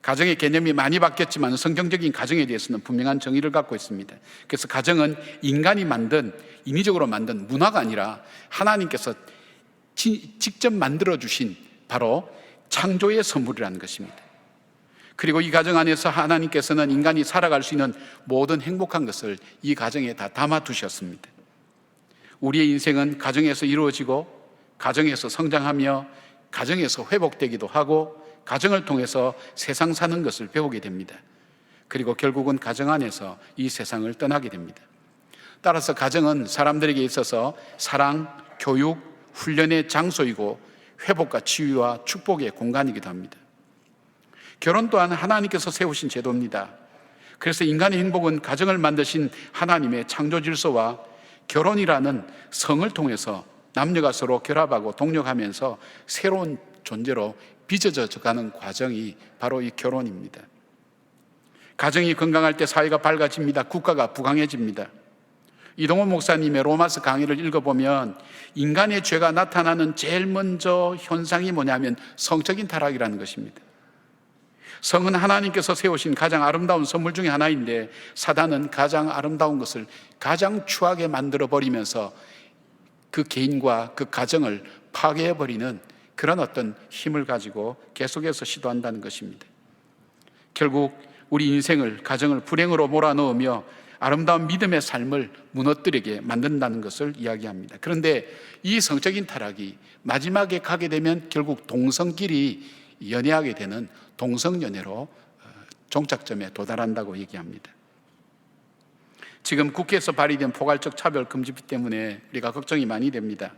가정의 개념이 많이 바뀌었지만 성경적인 가정에 대해서는 분명한 정의를 갖고 있습니다. 그래서 가정은 인간이 만든, 인위적으로 만든 문화가 아니라 하나님께서 직접 만들어주신 바로 창조의 선물이라는 것입니다. 그리고 이 가정 안에서 하나님께서는 인간이 살아갈 수 있는 모든 행복한 것을 이 가정에 다 담아두셨습니다. 우리의 인생은 가정에서 이루어지고, 가정에서 성장하며, 가정에서 회복되기도 하고, 가정을 통해서 세상 사는 것을 배우게 됩니다. 그리고 결국은 가정 안에서 이 세상을 떠나게 됩니다. 따라서 가정은 사람들에게 있어서 사랑, 교육, 훈련의 장소이고 회복과 치유와 축복의 공간이기도 합니다. 결혼 또한 하나님께서 세우신 제도입니다. 그래서 인간의 행복은 가정을 만드신 하나님의 창조 질서와 결혼이라는 성을 통해서 남녀가 서로 결합하고 동력하면서 새로운 존재로 빚어져 가는 과정이 바로 이 결혼입니다. 가정이 건강할 때 사회가 밝아집니다. 국가가 부강해집니다. 이동원 목사님의 로마서 강의를 읽어보면 인간의 죄가 나타나는 제일 먼저 현상이 뭐냐면 성적인 타락이라는 것입니다. 성은 하나님께서 세우신 가장 아름다운 선물 중에 하나인데, 사단은 가장 아름다운 것을 가장 추하게 만들어버리면서 그 개인과 그 가정을 파괴해버리는 그런 어떤 힘을 가지고 계속해서 시도한다는 것입니다. 결국 우리 인생을, 가정을 불행으로 몰아넣으며 아름다운 믿음의 삶을 무너뜨리게 만든다는 것을 이야기합니다. 그런데 이 성적인 타락이 마지막에 가게 되면 결국 동성끼리 연애하게 되는 동성연애로 종착점에 도달한다고 얘기합니다. 지금 국회에서 발의된 포괄적 차별금지법 때문에 우리가 걱정이 많이 됩니다.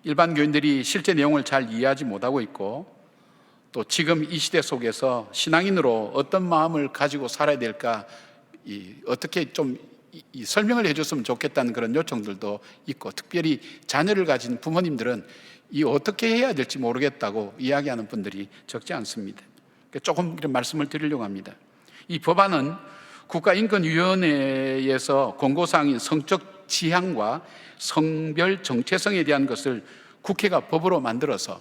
일반 교인들이 실제 내용을 잘 이해하지 못하고 있고, 또 지금 이 시대 속에서 신앙인으로 어떤 마음을 가지고 살아야 될까, 어떻게 좀 설명을 해줬으면 좋겠다는 그런 요청들도 있고, 특별히 자녀를 가진 부모님들은 이 어떻게 해야 될지 모르겠다고 이야기하는 분들이 적지 않습니다. 조금 이런 말씀을 드리려고 합니다. 이 법안은 국가인권위원회에서 권고사항인 성적 지향과 성별 정체성에 대한 것을 국회가 법으로 만들어서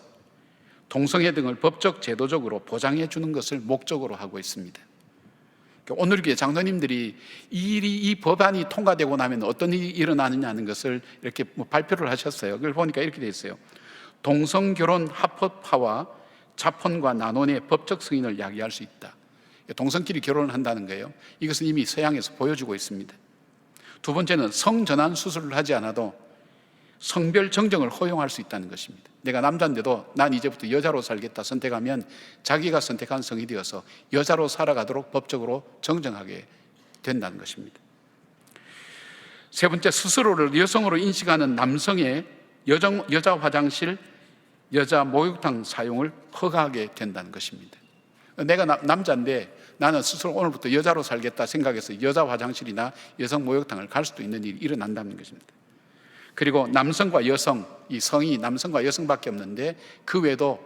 동성애 등을 법적 제도적으로 보장해 주는 것을 목적으로 하고 있습니다. 오늘 교회 장로님들이 이 법안이 통과되고 나면 어떤 일이 일어나느냐 하는 것을 이렇게 발표를 하셨어요. 그걸 보니까 이렇게 돼 있어요. 동성결혼 합법화와 자폰과 난혼의 법적 승인을 야기할 수 있다. 동성끼리 결혼을 한다는 거예요. 이것은 이미 서양에서 보여주고 있습니다. 두 번째는 성전환 수술을 하지 않아도 성별 정정을 허용할 수 있다는 것입니다. 내가 남자인데도 난 이제부터 여자로 살겠다 선택하면 자기가 선택한 성이 되어서 여자로 살아가도록 법적으로 정정하게 된다는 것입니다. 세 번째, 스스로를 여성으로 인식하는 남성의 여자 화장실, 여자 목욕탕 사용을 허가하게 된다는 것입니다. 내가 남자인데 나는 스스로 오늘부터 여자로 살겠다 생각해서 여자 화장실이나 여성 목욕탕을 갈 수도 있는 일이 일어난다는 것입니다. 그리고 남성과 여성, 이 성이 남성과 여성밖에 없는데 그 외에도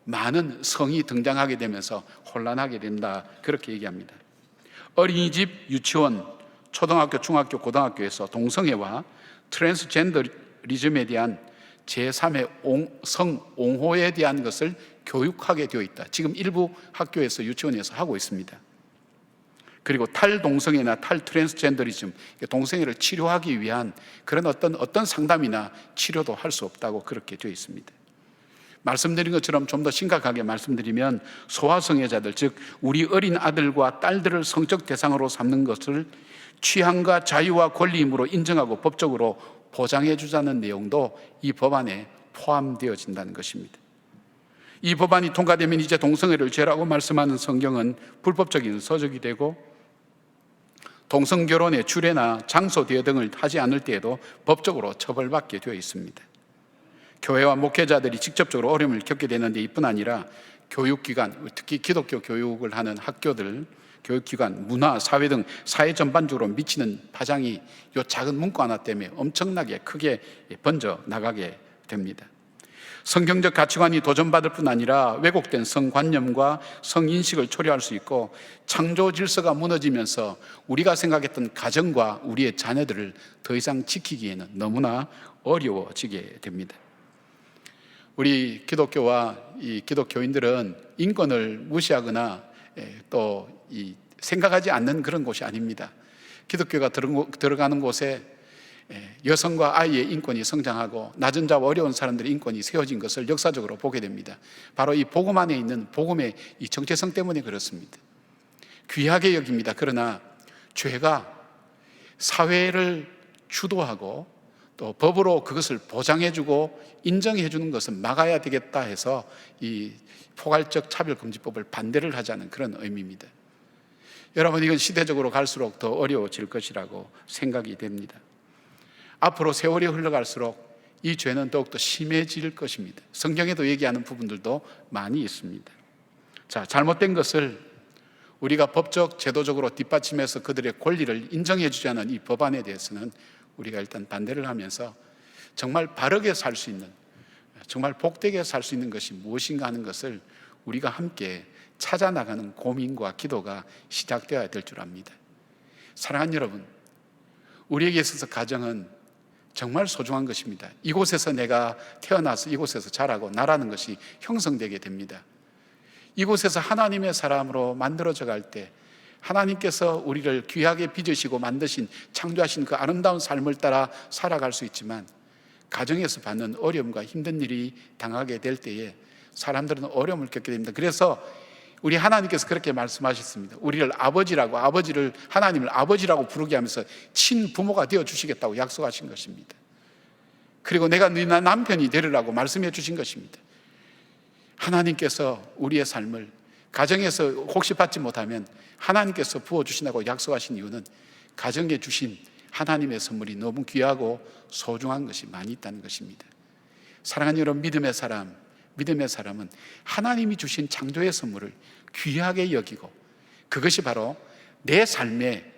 많은 성이 등장하게 되면서 혼란하게 된다, 그렇게 얘기합니다. 어린이집, 유치원, 초등학교, 중학교, 고등학교에서 동성애와 트랜스젠더리즘에 대한 제3의 성옹호에 대한 것을 교육하게 되어 있다. 지금 일부 학교에서 유치원에서 하고 있습니다. 그리고 탈동성애나 탈트랜스젠더리즘, 동성애를 치료하기 위한 그런 어떤 상담이나 치료도 할 수 없다고 그렇게 되어 있습니다. 말씀드린 것처럼 좀 더 심각하게 말씀드리면 소아성애자들, 즉 우리 어린 아들과 딸들을 성적 대상으로 삼는 것을 취향과 자유와 권리임으로 인정하고 법적으로 보장해 주자는 내용도 이 법안에 포함되어진다는 것입니다. 이 법안이 통과되면 이제 동성애를 죄라고 말씀하는 성경은 불법적인 서적이 되고, 동성결혼의 주례나 장소 대여 등을 하지 않을 때에도 법적으로 처벌받게 되어 있습니다. 교회와 목회자들이 직접적으로 어려움을 겪게 되는데 이뿐 아니라 교육기관, 특히 기독교 교육을 하는 학교들, 교육기관, 문화, 사회 등 사회 전반적으로 미치는 파장이 이 작은 문구 하나 때문에 엄청나게 크게 번져 나가게 됩니다. 성경적 가치관이 도전받을 뿐 아니라 왜곡된 성관념과 성인식을 초래할 수 있고, 창조 질서가 무너지면서 우리가 생각했던 가정과 우리의 자녀들을 더 이상 지키기에는 너무나 어려워지게 됩니다. 우리 기독교와 이 기독교인들은 인권을 무시하거나 또 생각하지 않는 그런 곳이 아닙니다. 기독교가 들어가는 곳에 여성과 아이의 인권이 성장하고 낮은 자와 어려운 사람들의 인권이 세워진 것을 역사적으로 보게 됩니다. 바로 이 복음 안에 있는 복음의 이 정체성 때문에 그렇습니다. 귀하게 여깁니다. 그러나 죄가 사회를 주도하고 또 법으로 그것을 보장해주고 인정해주는 것은 막아야 되겠다 해서 이 포괄적 차별금지법을 반대를 하자는 그런 의미입니다. 여러분, 이건 시대적으로 갈수록 더 어려워질 것이라고 생각이 됩니다. 앞으로 세월이 흘러갈수록 이 죄는 더욱더 심해질 것입니다. 성경에도 얘기하는 부분들도 많이 있습니다. 자, 잘못된 것을 우리가 법적, 제도적으로 뒷받침해서 그들의 권리를 인정해주지 않은 이 법안에 대해서는 우리가 일단 반대를 하면서 정말 바르게 살 수 있는, 정말 복되게 살 수 있는 것이 무엇인가 하는 것을 우리가 함께 찾아나가는 고민과 기도가 시작되어야 될 줄 압니다. 사랑하는 여러분, 우리에게 있어서 가정은 정말 소중한 것입니다. 이곳에서 내가 태어나서 이곳에서 자라고 나라는 것이 형성되게 됩니다. 이곳에서 하나님의 사람으로 만들어져 갈 때 하나님께서 우리를 귀하게 빚으시고 만드신, 창조하신 그 아름다운 삶을 따라 살아갈 수 있지만, 가정에서 받는 어려움과 힘든 일이 당하게 될 때에 사람들은 어려움을 겪게 됩니다. 그래서 우리 하나님께서 그렇게 말씀하셨습니다. 우리를 아버지를 하나님을 아버지라고 부르게 하면서 친부모가 되어주시겠다고 약속하신 것입니다. 그리고 내가 네 남편이 되리라고 말씀해 주신 것입니다. 하나님께서 우리의 삶을 가정에서 혹시 받지 못하면 하나님께서 부어주신다고 약속하신 이유는 가정에 주신 하나님의 선물이 너무 귀하고 소중한 것이 많이 있다는 것입니다. 사랑하는 여러분, 믿음의 사람은 하나님이 주신 창조의 선물을 귀하게 여기고, 그것이 바로 내 삶에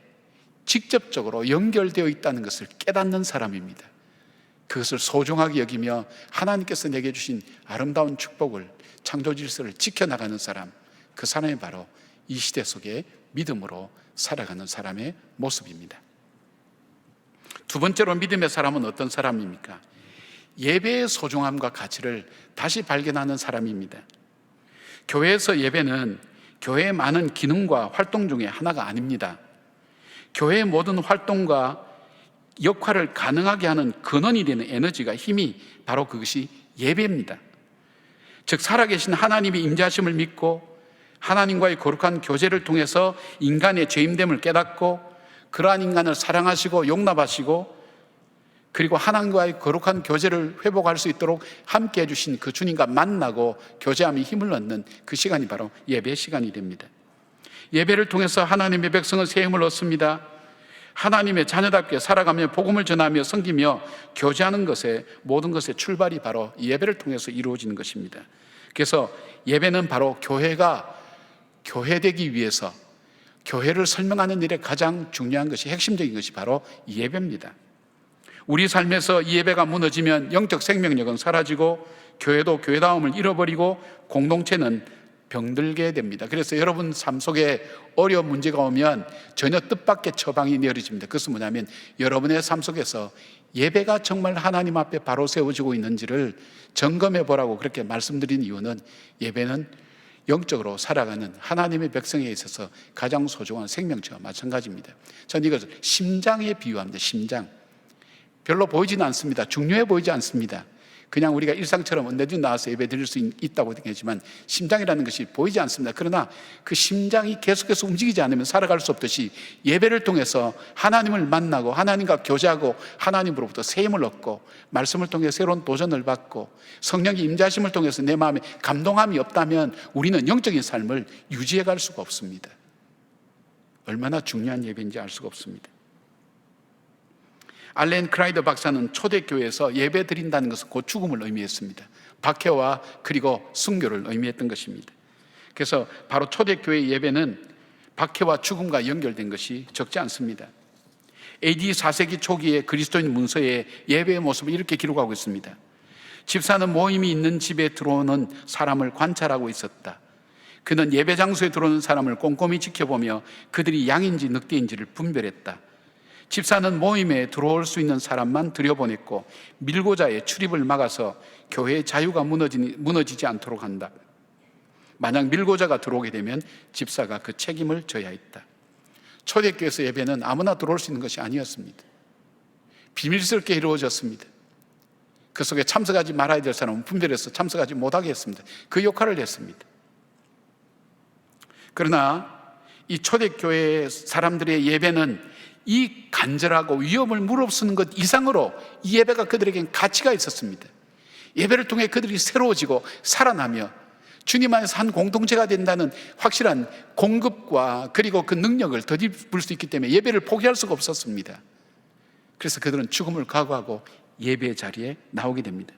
직접적으로 연결되어 있다는 것을 깨닫는 사람입니다. 그것을 소중하게 여기며 하나님께서 내게 주신 아름다운 축복을, 창조 질서를 지켜나가는 사람, 그 사람이 바로 이 시대 속에 믿음으로 살아가는 사람의 모습입니다. 두 번째로 믿음의 사람은 어떤 사람입니까? 예배의 소중함과 가치를 다시 발견하는 사람입니다. 교회에서 예배는 교회의 많은 기능과 활동 중에 하나가 아닙니다. 교회의 모든 활동과 역할을 가능하게 하는 근원이 되는 에너지가, 힘이 바로 그것이 예배입니다. 즉, 살아계신 하나님의 임재하심을 믿고 하나님과의 거룩한 교제를 통해서 인간의 죄임됨을 깨닫고 그러한 인간을 사랑하시고 용납하시고 그리고 하나님과의 거룩한 교제를 회복할 수 있도록 함께 해주신 그 주님과 만나고 교제함이 힘을 얻는 그 시간이 바로 예배 시간이 됩니다. 예배를 통해서 하나님의 백성은 새 힘을 얻습니다. 하나님의 자녀답게 살아가며 복음을 전하며 섬기며 교제하는 것에, 모든 것의 출발이 바로 예배를 통해서 이루어지는 것입니다. 그래서 예배는 바로 교회가 교회되기 위해서 교회를 설명하는 일에 가장 중요한 것이, 핵심적인 것이 바로 예배입니다. 우리 삶에서 이 예배가 무너지면 영적 생명력은 사라지고 교회도 교회다움을 잃어버리고 공동체는 병들게 됩니다. 그래서 여러분 삶 속에 어려운 문제가 오면 전혀 뜻밖의 처방이 내려집니다. 그것은 뭐냐면, 여러분의 삶 속에서 예배가 정말 하나님 앞에 바로 세워지고 있는지를 점검해 보라고 그렇게 말씀드린 이유는, 예배는 영적으로 살아가는 하나님의 백성에 있어서 가장 소중한 생명체와 마찬가지입니다. 저는 이것을 심장에 비유합니다. 심장. 별로 보이지는 않습니다. 중요해 보이지 않습니다. 그냥 우리가 일상처럼 언제든 나와서 예배 드릴 수 있다고 생각하지만 심장이라는 것이 보이지 않습니다. 그러나 그 심장이 계속해서 움직이지 않으면 살아갈 수 없듯이, 예배를 통해서 하나님을 만나고 하나님과 교제하고 하나님으로부터 새 힘을 얻고 말씀을 통해 새로운 도전을 받고 성령의 임재하심을 통해서 내 마음에 감동함이 없다면 우리는 영적인 삶을 유지해 갈 수가 없습니다. 얼마나 중요한 예배인지 알 수가 없습니다. 알렌 크라이더 박사는 초대교회에서 예배 드린다는 것은 곧 죽음을 의미했습니다. 박해와 그리고 순교를 의미했던 것입니다. 그래서 바로 초대교회 예배는 박해와 죽음과 연결된 것이 적지 않습니다. AD 4세기 초기에 그리스도인 문서에 예배의 모습을 이렇게 기록하고 있습니다. 집사는 모임이 있는 집에 들어오는 사람을 관찰하고 있었다. 그는 예배 장소에 들어오는 사람을 꼼꼼히 지켜보며 그들이 양인지 늑대인지를 분별했다. 집사는 모임에 들어올 수 있는 사람만 들여보냈고 밀고자의 출입을 막아서 교회의 자유가 무너지지 않도록 한다. 만약 밀고자가 들어오게 되면 집사가 그 책임을 져야 했다. 초대교회에서 예배는 아무나 들어올 수 있는 것이 아니었습니다. 비밀스럽게 이루어졌습니다. 그 속에 참석하지 말아야 될 사람은 분별해서 참석하지 못하게 했습니다. 그 역할을 했습니다. 그러나 이 초대교회 사람들의 예배는 이 간절하고 위험을 무릅쓰는 것 이상으로 이 예배가 그들에겐 가치가 있었습니다. 예배를 통해 그들이 새로워지고 살아나며 주님 안에서 한 공동체가 된다는 확실한 공급과 그리고 그 능력을 덧입을 수 있기 때문에 예배를 포기할 수가 없었습니다. 그래서 그들은 죽음을 각오하고 예배의 자리에 나오게 됩니다.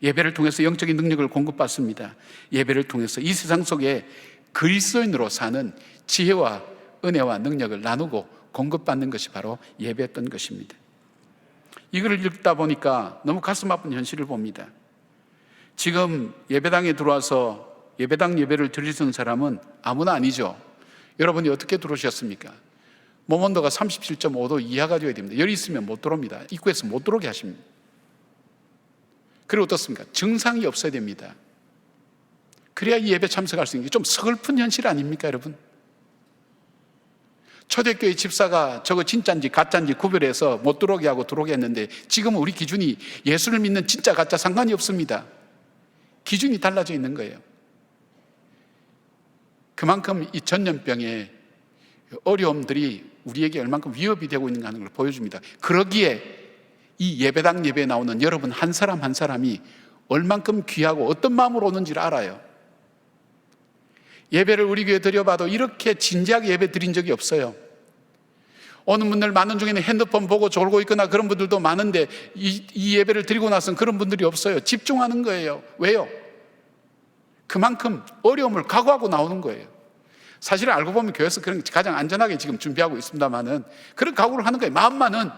예배를 통해서 영적인 능력을 공급받습니다. 예배를 통해서 이 세상 속에 그리스도인으로 사는 지혜와 은혜와 능력을 나누고 공급받는 것이 바로 예배였던 것입니다. 이걸 읽다 보니까 너무 가슴 아픈 현실을 봅니다. 지금 예배당에 들어와서 예배당 예배를 드릴 수 있는 사람은 아무나 아니죠. 여러분이 어떻게 들어오셨습니까? 몸 온도가 37.5도 이하가 되어야 됩니다. 열이 있으면 못 들어옵니다. 입구에서 못 들어오게 하십니다. 그리고 어떻습니까? 증상이 없어야 됩니다. 그래야 이 예배 참석할 수 있는 게 좀 서글픈 현실 아닙니까, 여러분? 초대교회 집사가 저거 진짜인지 가짜인지 구별해서 못 들어오게 하고 들어오게 했는데 지금은 우리 기준이 예수를 믿는 진짜 가짜 상관이 없습니다. 기준이 달라져 있는 거예요. 그만큼 이 전염병의 어려움들이 우리에게 얼만큼 위협이 되고 있는가 하는 걸 보여줍니다. 그러기에 이 예배당 예배에 나오는 여러분 한 사람 한 사람이 얼만큼 귀하고 어떤 마음으로 오는지를 알아요. 예배를 우리 교회에 드려봐도 이렇게 진지하게 예배 드린 적이 없어요. 오는 분들 많은 중에는 핸드폰 보고 졸고 있거나 그런 분들도 많은데 이 예배를 드리고 나서는 그런 분들이 없어요. 집중하는 거예요. 왜요? 그만큼 어려움을 각오하고 나오는 거예요. 사실 알고 보면 교회에서 그런 가장 안전하게 지금 준비하고 있습니다만은 그런 각오를 하는 거예요. 마음만은.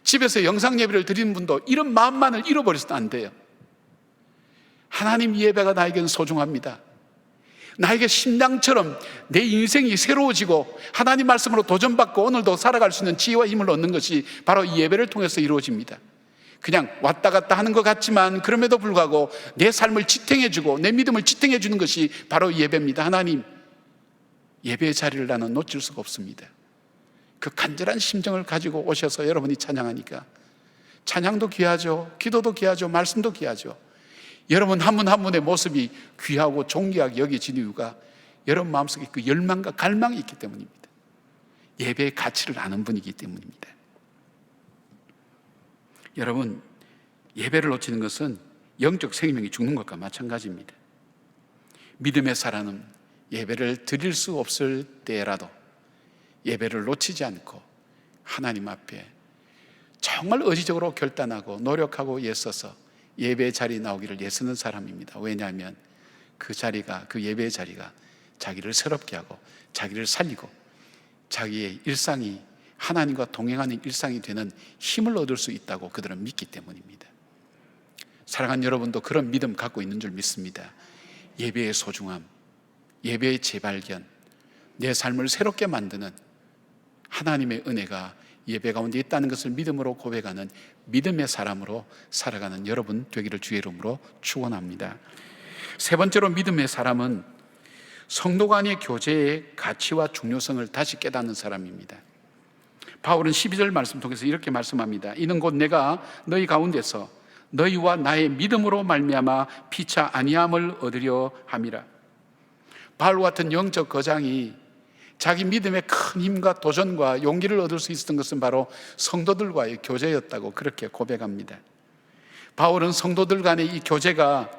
집에서 영상 예배를 드리는 분도 이런 마음만을 잃어버려서는 안 돼요. 하나님 이 예배가 나에게는 소중합니다. 나에게 심장처럼 내 인생이 새로워지고 하나님 말씀으로 도전받고 오늘도 살아갈 수 있는 지혜와 힘을 얻는 것이 바로 이 예배를 통해서 이루어집니다. 그냥 왔다 갔다 하는 것 같지만 그럼에도 불구하고 내 삶을 지탱해주고 내 믿음을 지탱해주는 것이 바로 예배입니다. 하나님, 예배의 자리를 나는 놓칠 수가 없습니다. 그 간절한 심정을 가지고 오셔서 여러분이 찬양하니까 찬양도 귀하죠. 기도도 귀하죠. 말씀도 귀하죠. 여러분 한 분 한 분의 모습이 귀하고 존귀하게 여겨진 이유가 여러분 마음속에 그 열망과 갈망이 있기 때문입니다. 예배의 가치를 아는 분이기 때문입니다. 여러분, 예배를 놓치는 것은 영적 생명이 죽는 것과 마찬가지입니다. 믿음의 사람은 예배를 드릴 수 없을 때라도 예배를 놓치지 않고 하나님 앞에 정말 의지적으로 결단하고 노력하고 애써서 예배의 자리에 나오기를 애쓰는 사람입니다. 왜냐하면 그 자리가, 그 예배의 자리가 자기를 새롭게 하고 자기를 살리고 자기의 일상이 하나님과 동행하는 일상이 되는 힘을 얻을 수 있다고 그들은 믿기 때문입니다. 사랑하는 여러분도 그런 믿음 갖고 있는 줄 믿습니다. 예배의 소중함, 예배의 재발견, 내 삶을 새롭게 만드는 하나님의 은혜가 예배 가운데 있다는 것을 믿음으로 고백하는 믿음의 사람으로 살아가는 여러분 되기를 주의 이름으로 축원합니다. 세 번째로 믿음의 사람은 성도 간의 교제의 가치와 중요성을 다시 깨닫는 사람입니다. 바울은 12절 말씀 통해서 이렇게 말씀합니다. 이는 곧 내가 너희 가운데서 너희와 나의 믿음으로 말미암아 피차 아니함을 얻으려 함이라. 바울과 같은 영적 거장이 자기 믿음의 큰 힘과 도전과 용기를 얻을 수 있었던 것은 바로 성도들과의 교제였다고 그렇게 고백합니다. 바울은 성도들 간의 이 교제가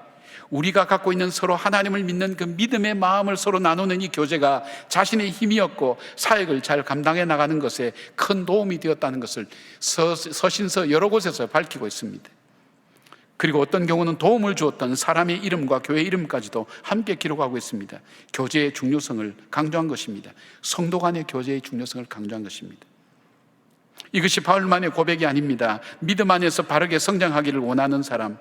우리가 갖고 있는 서로 하나님을 믿는 그 믿음의 마음을 서로 나누는 이 교제가 자신의 힘이었고 사역을 잘 감당해 나가는 것에 큰 도움이 되었다는 것을 서신서 여러 곳에서 밝히고 있습니다. 그리고 어떤 경우는 도움을 주었던 사람의 이름과 교회 이름까지도 함께 기록하고 있습니다. 교제의 중요성을 강조한 것입니다. 성도 간의 교제의 중요성을 강조한 것입니다. 이것이 바울만의 고백이 아닙니다. 믿음 안에서 바르게 성장하기를 원하는 사람,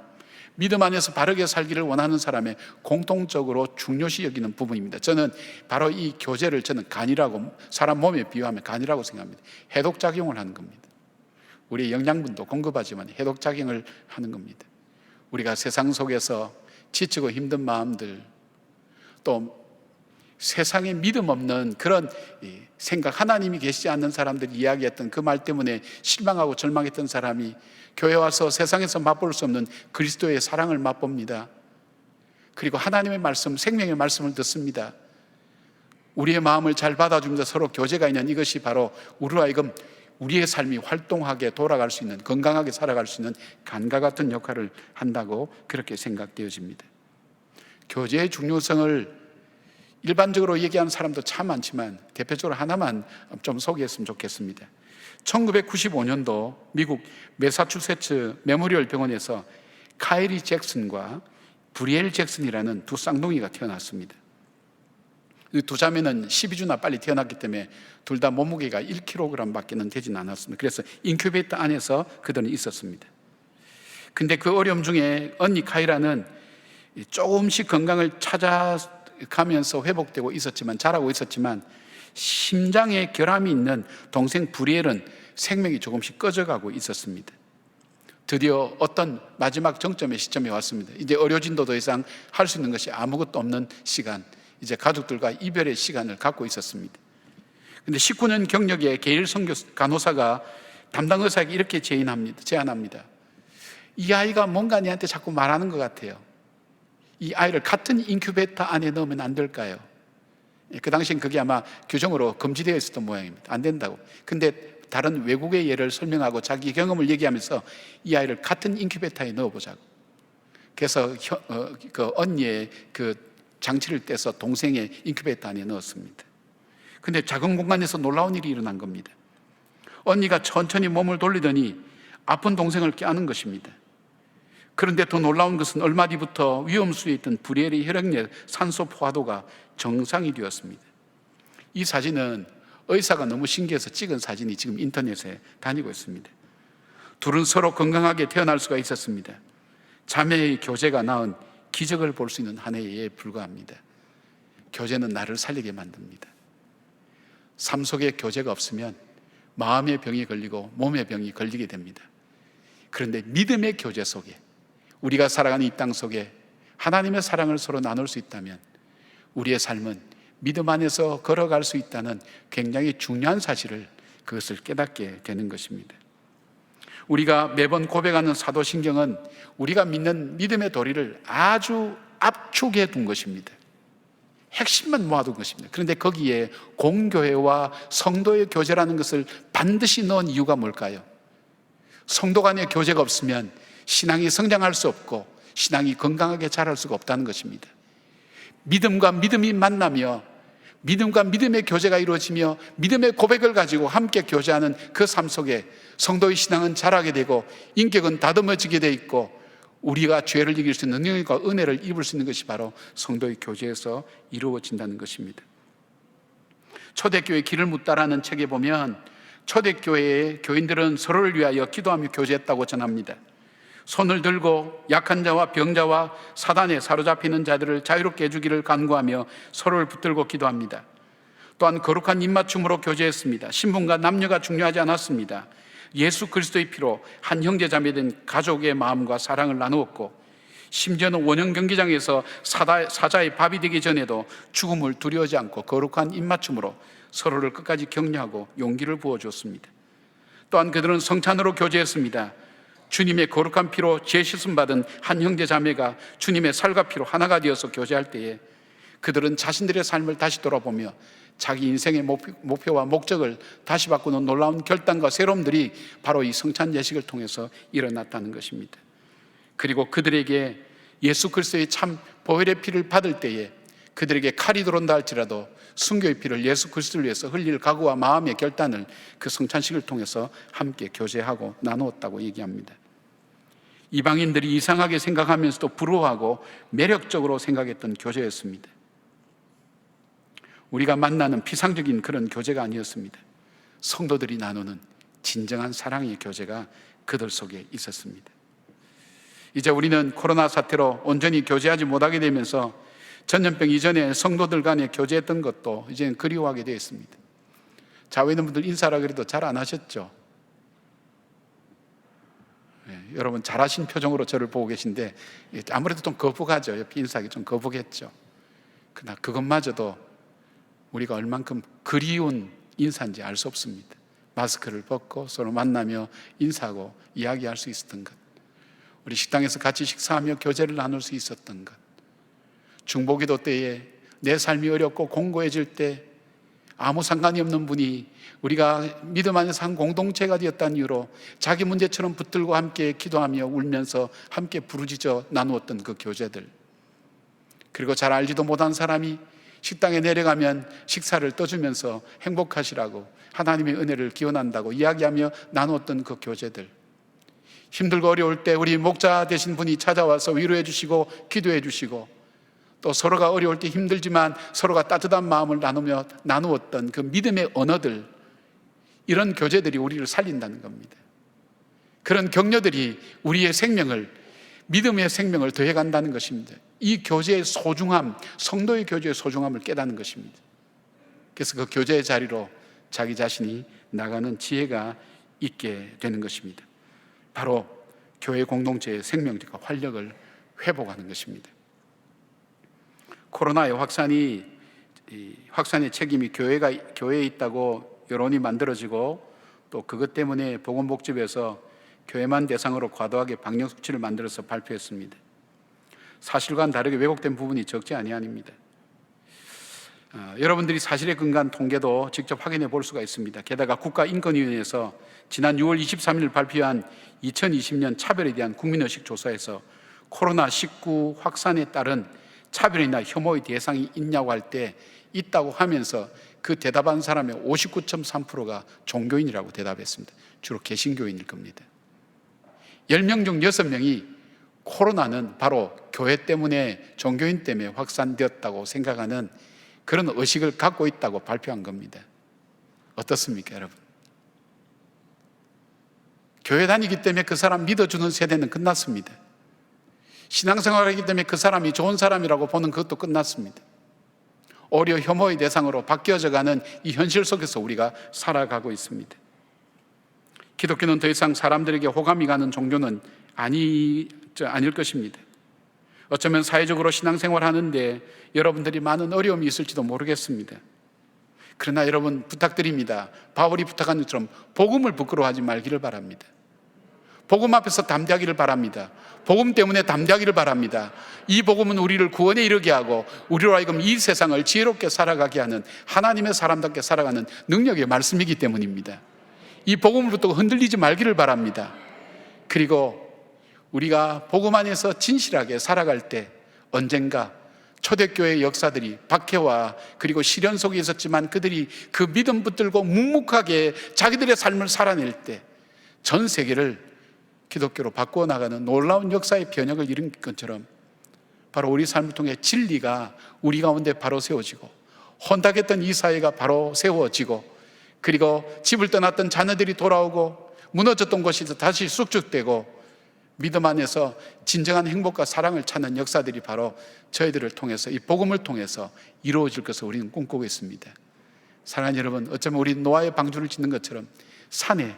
믿음 안에서 바르게 살기를 원하는 사람의 공통적으로 중요시 여기는 부분입니다. 저는 바로 이 교제를 저는 간이라고, 사람 몸에 비유하면 간이라고 생각합니다. 해독작용을 하는 겁니다. 우리의 영양분도 공급하지만 해독작용을 하는 겁니다. 우리가 세상 속에서 지치고 힘든 마음들, 또 세상에 믿음 없는 그런 생각, 하나님이 계시지 않는 사람들이 이야기했던 그 말 때문에 실망하고 절망했던 사람이 교회 와서 세상에서 맛볼 수 없는 그리스도의 사랑을 맛봅니다. 그리고 하나님의 말씀, 생명의 말씀을 듣습니다. 우리의 마음을 잘 받아주면서 서로 교제가 있는 이것이 바로 우리로 하여금 우리의 삶이 활동하게 돌아갈 수 있는, 건강하게 살아갈 수 있는 간과 같은 역할을 한다고 그렇게 생각되어집니다. 교제의 중요성을 일반적으로 얘기하는 사람도 참 많지만 대표적으로 하나만 좀 소개했으면 좋겠습니다. 1995년도 미국 매사추세츠 메모리얼 병원에서 카이리 잭슨과 브리엘 잭슨이라는 두 쌍둥이가 태어났습니다. 이 두 자매는 12주나 빨리 태어났기 때문에 둘 다 몸무게가 1kg밖에는 되진 않았습니다. 그래서 인큐베이터 안에서 그들은 있었습니다. 근데 그 어려움 중에 언니 카이라는 조금씩 건강을 찾아가면서 회복되고 있었지만, 자라고 있었지만, 심장에 결함이 있는 동생 브리엘은 생명이 조금씩 꺼져가고 있었습니다. 드디어 어떤 마지막 정점의 시점에 왔습니다. 이제 의료진도 더 이상 할 수 있는 것이 아무것도 없는 시간, 이제 가족들과 이별의 시간을 갖고 있었습니다. 근데 19년 경력의 게일 선교 간호사가 담당 의사에게 이렇게 제안합니다. 이 아이가 뭔가 내한테 자꾸 말하는 것 같아요. 이 아이를 같은 인큐베이터 안에 넣으면 안 될까요? 그 당시엔 그게 아마 규정으로 금지되어 있었던 모양입니다. 안 된다고. 근데 다른 외국의 예를 설명하고 자기 경험을 얘기하면서 이 아이를 같은 인큐베이터에 넣어보자고. 그래서 그 언니의 그 장치를 떼서 동생의 인큐베이터 안에 넣었습니다. 근데 작은 공간에서 놀라운 일이 일어난 겁니다. 언니가 천천히 몸을 돌리더니 아픈 동생을 껴안은 것입니다. 그런데 더 놀라운 것은 얼마 뒤부터 위험수에 있던 브리엘의 혈액내 산소 포화도가 정상이 되었습니다. 이 사진은 의사가 너무 신기해서 찍은 사진이 지금 인터넷에 다니고 있습니다. 둘은 서로 건강하게 태어날 수가 있었습니다. 자매의 교제가 낳은 기적을 볼 수 있는 한 해에 불과합니다. 교제는 나를 살리게 만듭니다. 삶 속에 교제가 없으면 마음의 병이 걸리고 몸의 병이 걸리게 됩니다. 그런데 믿음의 교제 속에, 우리가 살아가는 이 땅 속에 하나님의 사랑을 서로 나눌 수 있다면 우리의 삶은 믿음 안에서 걸어갈 수 있다는 굉장히 중요한 사실을, 그것을 깨닫게 되는 것입니다. 우리가 매번 고백하는 사도신경은 우리가 믿는 믿음의 도리를 아주 압축해 둔 것입니다. 핵심만 모아둔 것입니다. 그런데 거기에 공교회와 성도의 교제라는 것을 반드시 넣은 이유가 뭘까요? 성도 간의 교제가 없으면 신앙이 성장할 수 없고 신앙이 건강하게 자랄 수가 없다는 것입니다. 믿음과 믿음이 만나며 믿음과 믿음의 교제가 이루어지며 믿음의 고백을 가지고 함께 교제하는 그 삶 속에 성도의 신앙은 자라게 되고 인격은 다듬어지게 돼 있고 우리가 죄를 이길 수 있는 능력과 은혜를 입을 수 있는 것이 바로 성도의 교제에서 이루어진다는 것입니다. 초대교회 길을 묻다라는 책에 보면 초대교회의 교인들은 서로를 위하여 기도하며 교제했다고 전합니다. 손을 들고 약한 자와 병자와 사단에 사로잡히는 자들을 자유롭게 해주기를 간구하며 서로를 붙들고 기도합니다. 또한 거룩한 입맞춤으로 교제했습니다. 신분과 남녀가 중요하지 않았습니다. 예수 그리스도의 피로 한 형제 자매된 가족의 마음과 사랑을 나누었고, 심지어는 원형 경기장에서 사자의 밥이 되기 전에도 죽음을 두려워하지 않고 거룩한 입맞춤으로 서로를 끝까지 격려하고 용기를 부어주었습니다. 또한 그들은 성찬으로 교제했습니다. 주님의 거룩한 피로 재씻음 받은 한 형제 자매가 주님의 살과 피로 하나가 되어서 교제할 때에 그들은 자신들의 삶을 다시 돌아보며 자기 인생의 목표와 목적을 다시 바꾸는 놀라운 결단과 새로움들이 바로 이 성찬 예식을 통해서 일어났다는 것입니다. 그리고 그들에게 예수 그리스도의 참 보혈의 피를 받을 때에 그들에게 칼이 들어온다 할지라도 순교의 피를 예수 그리스도를 위해서 흘릴 각오와 마음의 결단을 그 성찬식을 통해서 함께 교제하고 나누었다고 얘기합니다. 이방인들이 이상하게 생각하면서도 부러워하고 매력적으로 생각했던 교제였습니다. 우리가 만나는 피상적인 그런 교제가 아니었습니다. 성도들이 나누는 진정한 사랑의 교제가 그들 속에 있었습니다. 이제 우리는 코로나 사태로 온전히 교제하지 못하게 되면서 전염병 이전에 성도들 간에 교제했던 것도 이제는 그리워하게 되어 있습니다. 자외 있는 분들 인사라 그래도 잘 안 하셨죠? 여러분 잘하신 표정으로 저를 보고 계신데 아무래도 좀 거북하죠. 옆에 인사하기 좀 거북했죠. 그러나 그것마저도 우리가 얼만큼 그리운 인사인지 알 수 없습니다. 마스크를 벗고 서로 만나며 인사하고 이야기할 수 있었던 것, 우리 식당에서 같이 식사하며 교제를 나눌 수 있었던 것, 중보기도 때에 내 삶이 어렵고 공고해질 때 아무 상관이 없는 분이 우리가 믿음 안에서 한 공동체가 되었다는 이유로 자기 문제처럼 붙들고 함께 기도하며 울면서 함께 부르짖어 나누었던 그 교제들, 그리고 잘 알지도 못한 사람이 식당에 내려가면 식사를 떠주면서 행복하시라고 하나님의 은혜를 기원한다고 이야기하며 나누었던 그 교제들, 힘들고 어려울 때 우리 목자 되신 분이 찾아와서 위로해 주시고 기도해 주시고, 또 서로가 어려울 때 힘들지만 서로가 따뜻한 마음을 나누었던 그 믿음의 언어들, 이런 교제들이 우리를 살린다는 겁니다. 그런 격려들이 우리의 생명을, 믿음의 생명을 더해간다는 것입니다. 이 교제의 소중함, 성도의 교제의 소중함을 깨닫는 것입니다. 그래서 그 교제의 자리로 자기 자신이 나가는 지혜가 있게 되는 것입니다. 바로 교회 공동체의 생명력과 활력을 회복하는 것입니다. 코로나의 확산의 책임이 교회에 있다고 여론이 만들어지고, 또 그것 때문에 보건복지부에서 교회만 대상으로 과도하게 방역 수치를 만들어서 발표했습니다. 사실과는 다르게 왜곡된 부분이 적지 아니합니다. 여러분들이 사실에 근거한 통계도 직접 확인해 볼 수가 있습니다. 게다가 국가인권위원회에서 지난 6월 23일 발표한 2020년 차별에 대한 국민의식 조사에서 코로나19 확산에 따른 차별이나 혐오의 대상이 있냐고 할 때 있다고 하면서 그 대답한 사람의 59.3%가 종교인이라고 대답했습니다. 주로 개신교인일 겁니다. 10명 중 6명이 코로나는 바로 교회 때문에, 종교인 때문에 확산되었다고 생각하는 그런 의식을 갖고 있다고 발표한 겁니다. 어떻습니까, 여러분? 교회 다니기 때문에 그 사람 믿어주는 세대는 끝났습니다. 신앙생활을 하기 때문에 그 사람이 좋은 사람이라고 보는 그것도 끝났습니다. 오히려 혐오의 대상으로 바뀌어져 가는 이 현실 속에서 우리가 살아가고 있습니다. 기독교는 더 이상 사람들에게 호감이 가는 종교는 아닐 것입니다. 어쩌면 사회적으로 신앙생활 하는데 여러분들이 많은 어려움이 있을지도 모르겠습니다. 그러나 여러분 부탁드립니다. 바울이 부탁한 것처럼 복음을 부끄러워하지 말기를 바랍니다. 복음 앞에서 담대하기를 바랍니다. 복음 때문에 담대하기를 바랍니다. 이 복음은 우리를 구원에 이르게 하고 우리로 하여금 이 세상을 지혜롭게 살아가게 하는, 하나님의 사람답게 살아가는 능력의 말씀이기 때문입니다. 이 복음을 붙들고 흔들리지 말기를 바랍니다. 그리고 우리가 복음 안에서 진실하게 살아갈 때 언젠가 초대교회의 역사들이 박해와 그리고 시련 속에 있었지만 그들이 그 믿음 붙들고 묵묵하게 자기들의 삶을 살아낼 때 전 세계를 기독교로 바꾸어 나가는 놀라운 역사의 변혁을 이룬 것처럼 바로 우리 삶을 통해 진리가 우리 가운데 바로 세워지고, 혼탁했던 이 사회가 바로 세워지고, 그리고 집을 떠났던 자녀들이 돌아오고, 무너졌던 곳이 다시 쑥죽되고, 믿음 안에서 진정한 행복과 사랑을 찾는 역사들이 바로 저희들을 통해서, 이 복음을 통해서 이루어질 것을 우리는 꿈꾸고 있습니다. 사랑하는 여러분, 어쩌면 우리 노아의 방주를 짓는 것처럼, 산에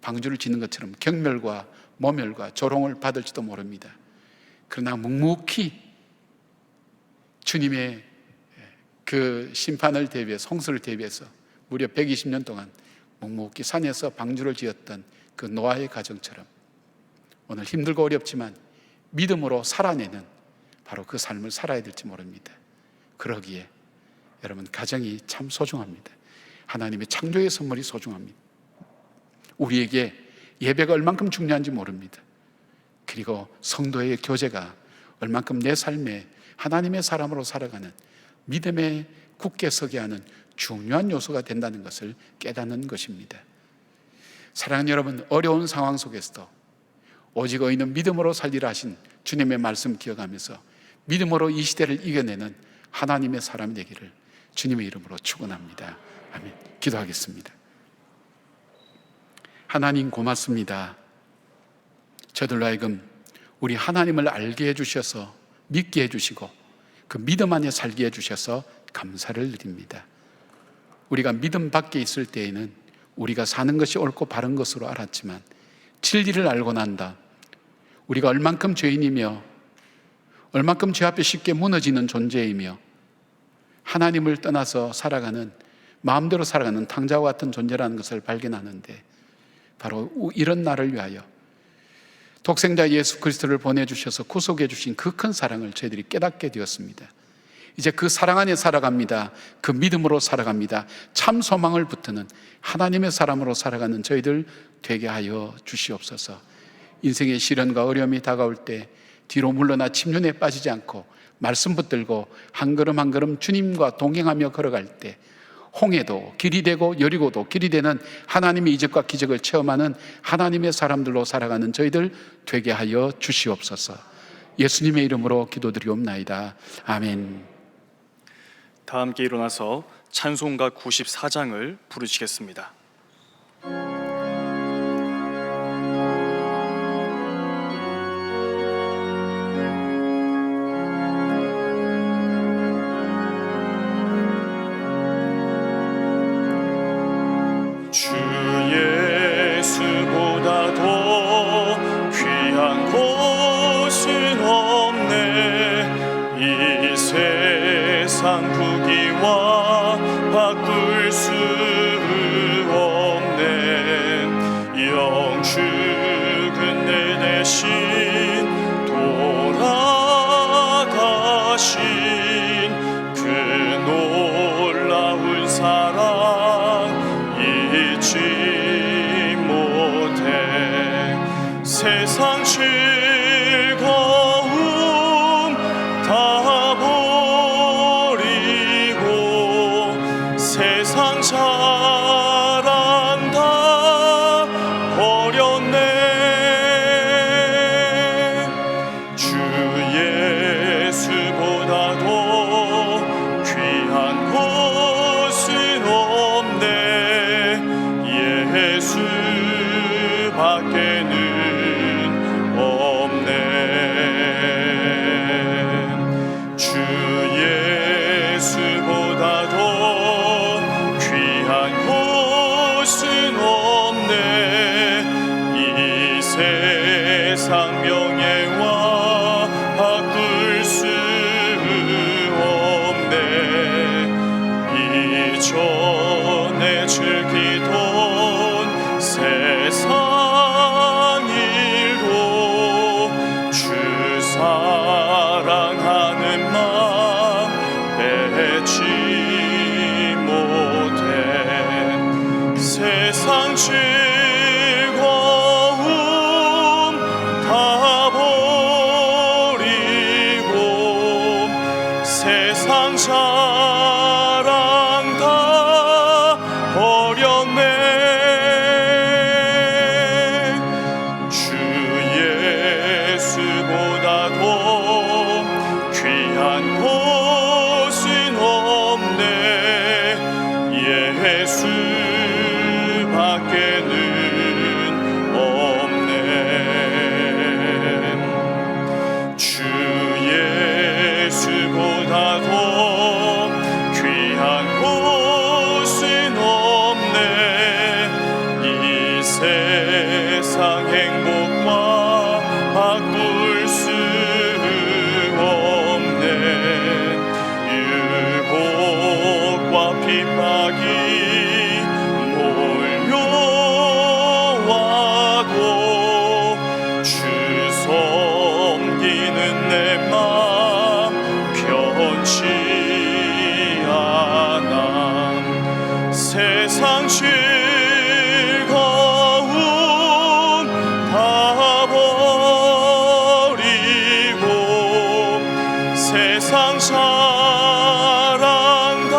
방주를 짓는 것처럼 경멸과 모멸과 조롱을 받을지도 모릅니다. 그러나 묵묵히 주님의 그 심판을 대비해서, 홍수를 대비해서 무려 120년 동안 묵묵히 산에서 방주를 지었던 그 노아의 가정처럼 오늘 힘들고 어렵지만 믿음으로 살아내는 바로 그 삶을 살아야 될지 모릅니다. 그러기에 여러분, 가정이 참 소중합니다. 하나님의 창조의 선물이 소중합니다. 우리에게 예배가 얼만큼 중요한지 모릅니다. 그리고 성도의 교제가 얼만큼 내 삶에 하나님의 사람으로 살아가는 믿음에 굳게 서게 하는 중요한 요소가 된다는 것을 깨닫는 것입니다. 사랑하는 여러분, 어려운 상황 속에서도 오직 의인은 믿음으로 살리라 하신 주님의 말씀 기억하면서 믿음으로 이 시대를 이겨내는 하나님의 사람이 되기를 주님의 이름으로 축원합니다. 아멘. 기도하겠습니다. 하나님 고맙습니다. 저들로 하여금 우리 하나님을 알게 해주셔서 믿게 해주시고 그 믿음 안에 살게 해주셔서 감사를 드립니다. 우리가 믿음 밖에 있을 때에는 우리가 사는 것이 옳고 바른 것으로 알았지만 진리를 알고 난다 우리가 얼만큼 죄인이며 얼만큼 죄 앞에 쉽게 무너지는 존재이며 하나님을 떠나서 살아가는, 마음대로 살아가는 탕자와 같은 존재라는 것을 발견하는데, 바로 이런 나를 위하여 독생자 예수 그리스도를 보내주셔서 구속해 주신 그 큰 사랑을 저희들이 깨닫게 되었습니다. 이제 그 사랑 안에 살아갑니다. 그 믿음으로 살아갑니다. 참 소망을 붙드는 하나님의 사람으로 살아가는 저희들 되게 하여 주시옵소서. 인생의 시련과 어려움이 다가올 때 뒤로 물러나 침륜에 빠지지 않고 말씀 붙들고 한 걸음 한 걸음 주님과 동행하며 걸어갈 때 홍해도 길이 되고 여리고도 길이 되는 하나님의 이적과 기적을 체험하는 하나님의 사람들로 살아가는 저희들 되게 하여 주시옵소서. 예수님의 이름으로 기도드리옵나이다. 아멘.
다 함께 일어나서 찬송가 94장을 부르시겠습니다. 주 예수보다 더 귀한 곳은 없네. 이 세상 부귀와 바꿀 수 없네. 영축은 내 대신 돌아가신 그 놀라운 사랑 잊지 못해. 세상 즐거움 다 버리고 세상 사랑 다 버렸네. 주 예수보다 더 귀한 곳은 없네. 예수밖에는 없네. 주 예수보다 더 귀한 곳은 없네. 이 세상 명예와 바꿀 수 없네. 이전에 즐기던 세상 일도 주 사랑하는 마음 맺지 못해. 세상 즐거움 다 버리고 세상 사랑 다 버렸네. 주 예수보다 더 귀한 곳은 없네. 예수밖에는 없네. 주 예수보다 더 귀한 곳은 없네. 이 세상 행복과 바꿀 수 없네. 유혹과 핍박이 몰려와도 주 섬기는 내 마음 변치 않아. 세상 즐거움 다 버리고 세상 사랑 다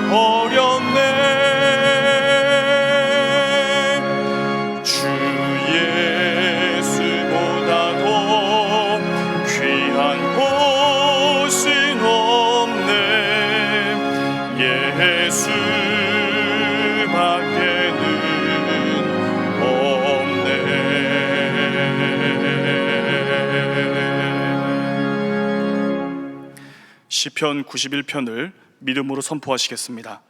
버렸네. 주 예수밖에는 없네. 시편 91편을 믿음으로 선포하시겠습니다.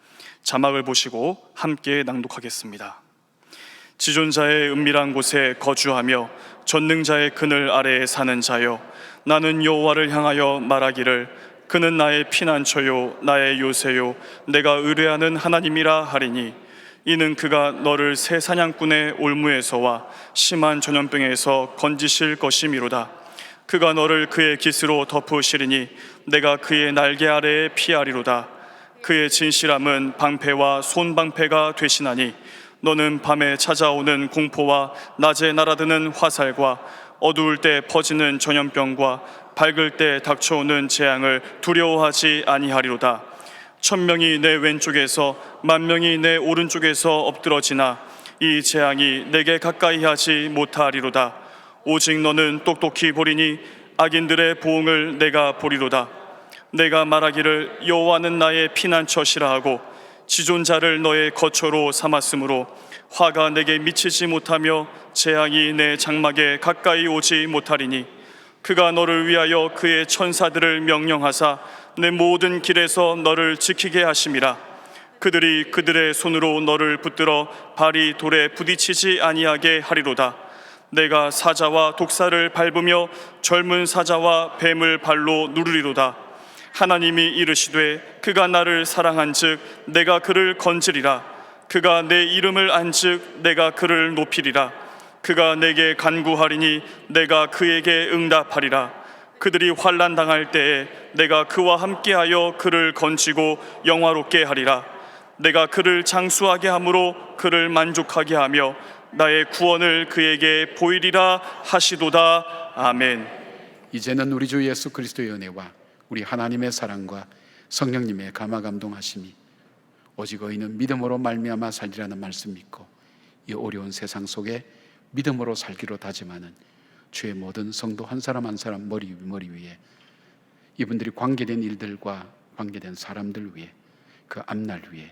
자막을 보시고 함께 낭독하겠습니다. 지존자의 은밀한 곳에 거주하며 전능자의 그늘 아래에 사는 자여, 나는 여호와를 향하여 말하기를 그는 나의 피난처요 나의 요새요 내가 의뢰하는 하나님이라 하리니, 이는 그가 너를 새 사냥꾼의 올무에서와 심한 전염병에서 건지실 것이미로다. 그가 너를 그의 깃으로 덮으시리니 내가 그의 날개 아래에 피하리로다. 그의 진실함은 방패와 손방패가 되시나니, 너는 밤에 찾아오는 공포와 낮에 날아드는 화살과 어두울 때 퍼지는 전염병과 밝을 때 닥쳐오는 재앙을 두려워하지 아니하리로다. 1000명이 내 왼쪽에서 10,000명이 내 오른쪽에서 엎드러지나 이 재앙이 내게 가까이 하지 못하리로다. 오직 너는 똑똑히 보리니 악인들의 보응을 내가 보리로다. 내가 말하기를 여호와는 나의 피난처시라 하고 지존자를 너의 거처로 삼았으므로 화가 내게 미치지 못하며 재앙이 내 장막에 가까이 오지 못하리니, 그가 너를 위하여 그의 천사들을 명령하사 내 모든 길에서 너를 지키게 하심이라. 그들이 그들의 손으로 너를 붙들어 발이 돌에 부딪히지 아니하게 하리로다. 내가 사자와 독사를 밟으며 젊은 사자와 뱀을 발로 누르리로다. 하나님이 이르시되 그가 나를 사랑한즉 내가 그를 건지리라. 그가 내 이름을 안즉 내가 그를 높이리라. 그가 내게 간구하리니 내가 그에게 응답하리라. 그들이 환난 당할 때에 내가 그와 함께하여 그를 건지고 영화롭게 하리라. 내가 그를 장수하게 함으로 그를 만족하게 하며 나의 구원을 그에게 보이리라 하시도다. 아멘.
이제는 우리 주 예수 그리스도의 은혜와 우리 하나님의 사랑과 성령님의 감화 감동하심이, 오직 의인은 믿음으로 말미암아 살리라는 말씀 믿고 이 어려운 세상 속에 믿음으로 살기로 다짐하는 주의 모든 성도 한 사람 한 사람 머리 위에, 이분들이 관계된 일들과 관계된 사람들 위에, 그 앞날 위에,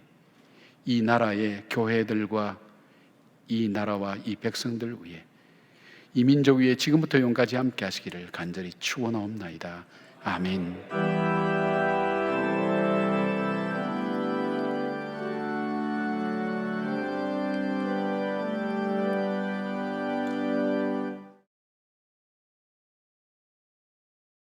이 나라의 교회들과 이 나라와 이 백성들 위에, 이 민족 위에 지금부터 영까지 함께 하시기를 간절히 축원하옵나이다. 아멘.